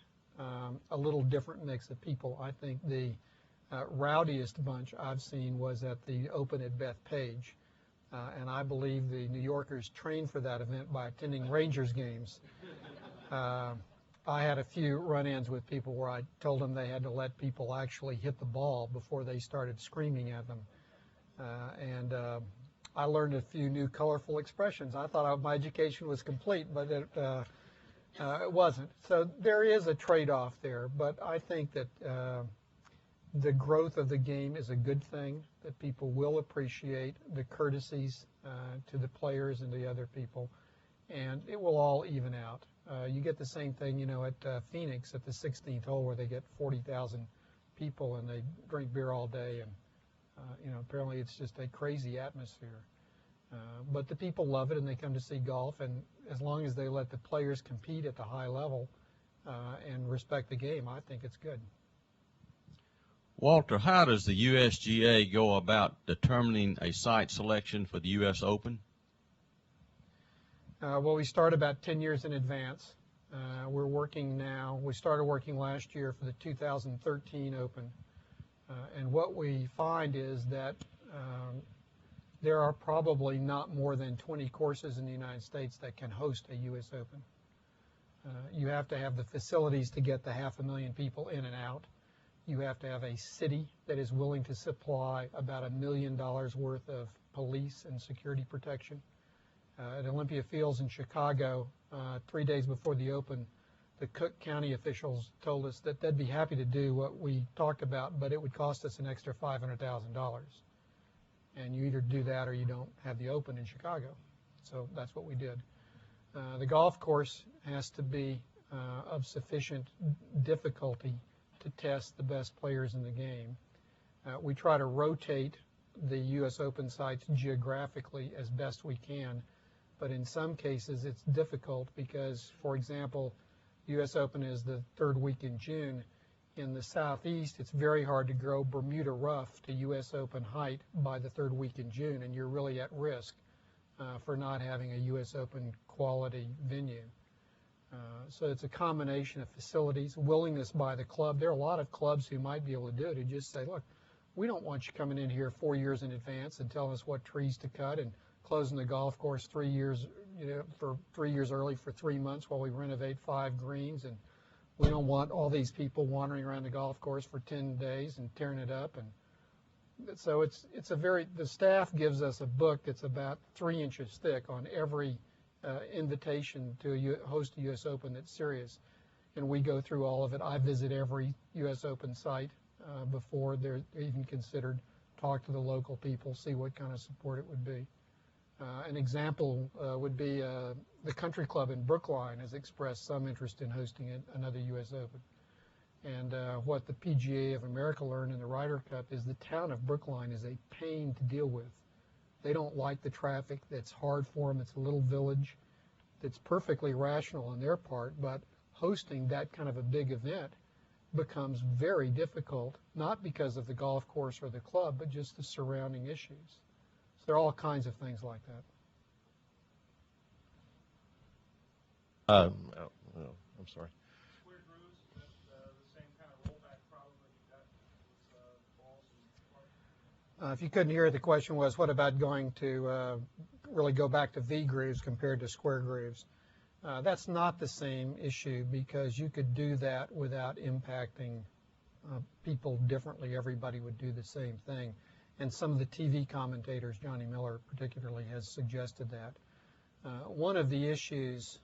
a little different mix of people. I think the rowdiest bunch I've seen was at the Open at Bethpage. And I believe the New Yorkers trained for that event by attending Rangers games. I had a few run-ins with people where I told them they had to let people actually hit the ball before they started screaming at them. And I learned a few new colorful expressions. I thought my education was complete, but it wasn't. So there is a trade-off there, but I think that the growth of the game is a good thing, that people will appreciate the courtesies to the players and the other people, and it will all even out. You get the same thing, at Phoenix at the 16th hole, where they get 40,000 people and they drink beer all day, and apparently it's just a crazy atmosphere. But the people love it, and they come to see golf, and as long as they let the players compete at the high level and respect the game, I think it's good. Walter, how does the USGA go about determining a site selection for the U.S. Open? Well, we start about 10 years in advance. We're working now. We started working last year for the 2013 Open. And what we find is that there are probably not more than 20 courses in the United States that can host a U.S. Open. You have to have the facilities to get the 500,000 people in and out. You have to have a city that is willing to supply about $1 million worth of police and security protection. At Olympia Fields in Chicago, 3 days before the Open, the Cook County officials told us that they'd be happy to do what we talked about, but it would cost us an extra $500,000. And you either do that or you don't have the Open in Chicago. So that's what we did. The golf course has to be of sufficient difficulty to test the best players in the game. We try to rotate the U.S. Open sites geographically as best we can, but in some cases it's difficult because, for example, U.S. Open is the third week in June. In the southeast, it's very hard to grow Bermuda rough to U.S. Open height by the third week in June, and you're really at risk for not having a U.S. Open quality venue. So it's a combination of facilities, willingness by the club. There are a lot of clubs who might be able to do it, who just say, look, we don't want you coming in here 4 years in advance and telling us what trees to cut and closing the golf course 3 years, for 3 years early for 3 months while we renovate 5 greens. And we don't want all these people wandering around the golf course for 10 days and tearing it up. And So the staff gives us a book that's about 3 inches thick on every invitation to host a U.S. Open that's serious. And we go through all of it. I visit every U.S. Open site before they're even considered, talk to the local people, see what kind of support it would be. An example would be the country club in Brookline has expressed some interest in hosting another U.S. Open. And what the Pga of America learned in the Ryder Cup is the town of Brookline is a pain to deal with. They don't like the traffic. That's hard for them. It's a little village. It's perfectly rational on their part, but hosting that kind of a big event becomes very difficult, not because of the golf course or the club, but just the surrounding issues. So there are all kinds of things like that. I'm sorry. If you couldn't hear it, the question was, what about going to really go back to V grooves compared to square grooves? That's not the same issue because you could do that without impacting people differently. Everybody would do the same thing. And some of the TV commentators, Johnny Miller particularly, has suggested that. One of the issues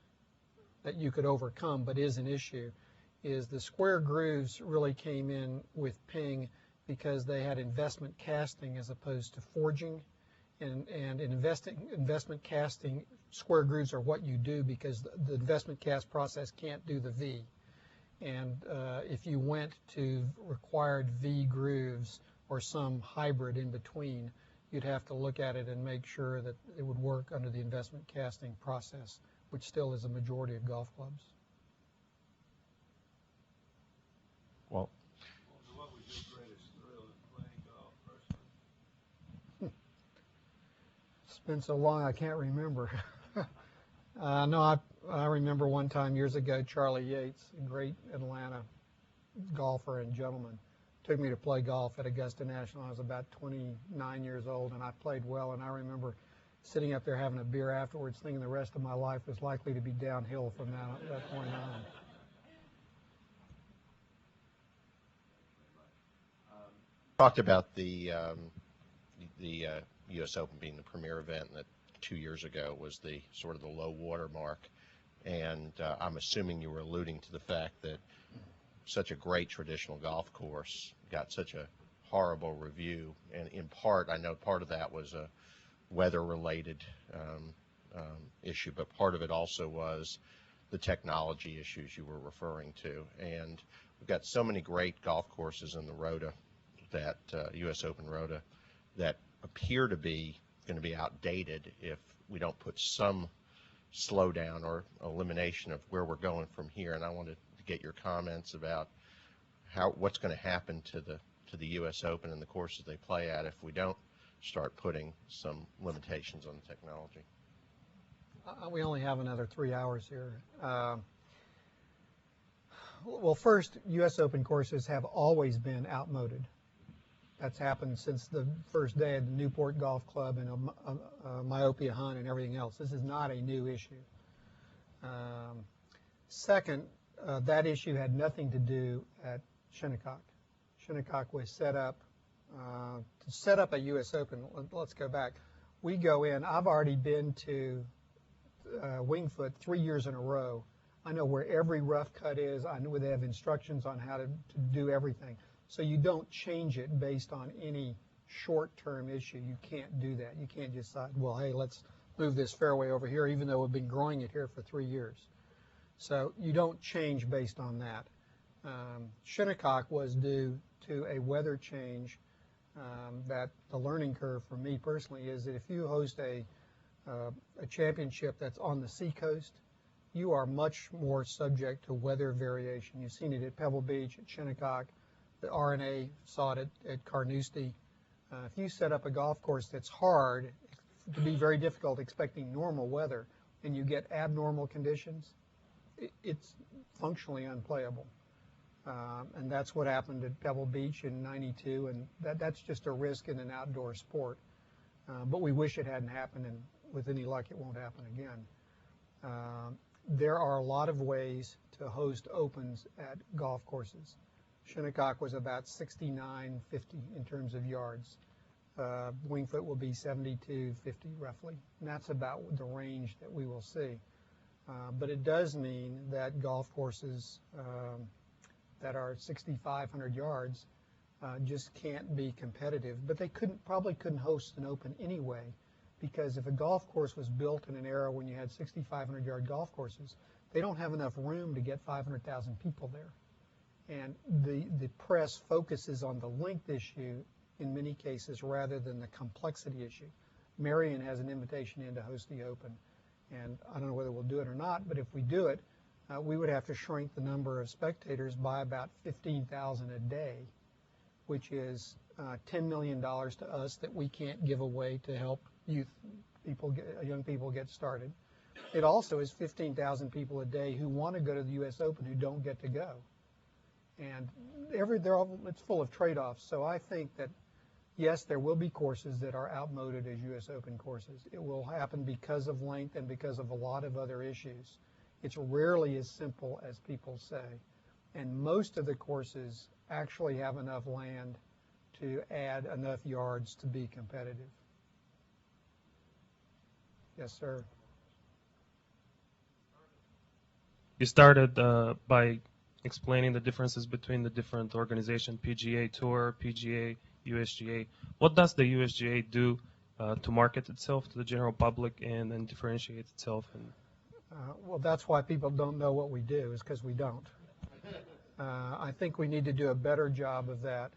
that you could overcome, but is an issue, is the square grooves really came in with ping because they had investment casting as opposed to forging. And in investment casting, square grooves are what you do because the investment cast process can't do the V. And if you went to required V grooves or some hybrid in between, you'd have to look at it and make sure that it would work under the investment casting process, which still is a majority of golf clubs. Well, what was your greatest thrill in playing golf personally? It's been so long I can't remember. No, I remember one time years ago, Charlie Yates, a great Atlanta golfer and gentleman, took me to play golf at Augusta National. I was about 29 years old, and I played well, and I remember sitting up there having a beer afterwards thinking the rest of my life was likely to be downhill from that point on. talked about the U.S. Open being the premier event, and that 2 years ago was the sort of the low water mark. And I'm assuming you were alluding to the fact that such a great traditional golf course got such a horrible review. And in part, I know part of that was a weather-related issue, but part of it also was the technology issues you were referring to. And we've got so many great golf courses in the Rota, that U.S. Open Rota, that appear to be going to be outdated if we don't put some slowdown or elimination of where we're going from here. And I wanted to get your comments about what's going to happen to the U.S. Open and the courses they play at if we don't start putting some limitations on the technology. We only have another 3 hours here. Well, first, U.S. Open courses have always been outmoded. That's happened since the first day at the Newport Golf Club and Myopia Hunt and everything else. This is not a new issue. Second, that issue had nothing to do at Shinnecock. Shinnecock was set up to set up a U.S. Open. Let's go back. We go in. I've already been to Wingfoot 3 years in a row. I know where every rough cut is. I know they have instructions on how to do everything. So you don't change it based on any short-term issue. You can't do that. You can't just decide, well, hey, let's move this fairway over here, even though we've been growing it here for 3 years. So you don't change based on that. Shinnecock was due to a weather change that the learning curve for me personally is that if you host a championship that's on the seacoast, you are much more subject to weather variation. You've seen it at Pebble Beach, at Shinnecock. The RNA saw it at Carnoustie. If you set up a golf course that's hard, to be very difficult expecting normal weather, and you get abnormal conditions, it's functionally unplayable. And that's what happened at Pebble Beach in '92, and that's just a risk in an outdoor sport. But we wish it hadn't happened, and with any luck, it won't happen again. There are a lot of ways to host opens at golf courses. Shinnecock was about 69.50 in terms of yards. wing foot will be 72, 50 roughly, and that's about the range that we will see. But it does mean that golf courses that are 6,500 yards just can't be competitive. But they probably couldn't host an Open anyway, because if a golf course was built in an era when you had 6,500 yard golf courses, they don't have enough room to get 500,000 people there. And the press focuses on the length issue in many cases rather than the complexity issue. Marion has an invitation in to host the Open, and I don't know whether we'll do it or not, but if we do it, we would have to shrink the number of spectators by about 15,000 a day, which is $10 million to us that we can't give away to help young people get started. It also is 15,000 people a day who want to go to the U.S. Open who don't get to go. And it's full of trade-offs. So I think that, yes, there will be courses that are outmoded as U.S. Open courses. It will happen because of length and because of a lot of other issues. It's rarely as simple as people say. And most of the courses actually have enough land to add enough yards to be competitive. Yes, sir. You started by explaining the differences between the different organizations, PGA Tour, PGA, USGA. What does the USGA do to market itself to the general public and then differentiate itself? Well, that's why people don't know what we do, is because we don't. I think we need to do a better job of that.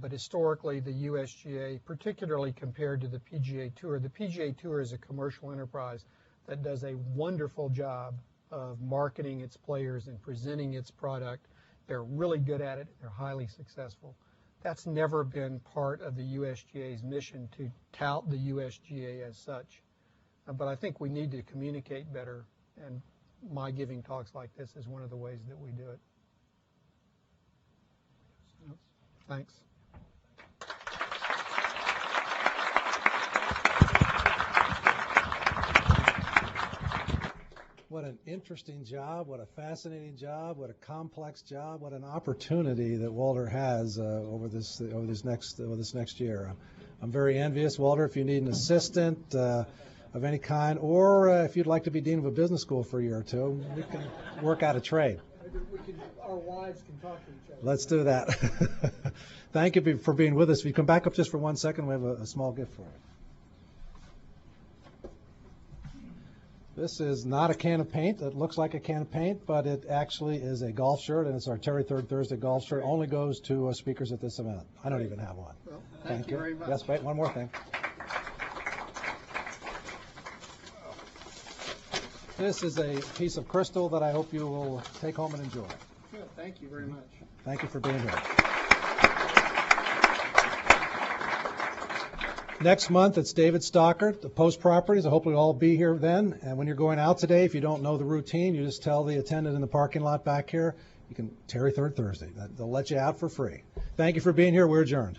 But historically, the USGA, particularly compared to the PGA Tour, the PGA Tour is a commercial enterprise that does a wonderful job of marketing its players and presenting its product. They're really good at it. They're highly successful. That's never been part of the USGA's mission to tout the USGA as such. But I think we need to communicate better, and my giving talks like this is one of the ways that we do it. Thanks. What an interesting job, what a fascinating job, what a complex job, what an opportunity that Walter has over this next year. I'm very envious, Walter. If you need an assistant of any kind, or if you'd like to be dean of a business school for a year or two, we can work out a trade. Our wives can talk to each other. Let's do that. Thank you for being with us. If you come back up just for 1 second, we have a small gift for you. This is not a can of paint. It looks like a can of paint, but it actually is a golf shirt, and it's our Terry Third Thursday golf shirt. Only goes to speakers at this event. I don't even have one. Well, thank you very much. Yes, wait, one more thing. This is a piece of crystal that I hope you will take home and enjoy. Good. Thank you very much. Thank you for being here. Next month, it's David Stockert, the Post Properties. I hope we'll all be here then. And when you're going out today, if you don't know the routine, you just tell the attendant in the parking lot back here, you can Terry Third Thursday. They'll let you out for free. Thank you for being here. We're adjourned.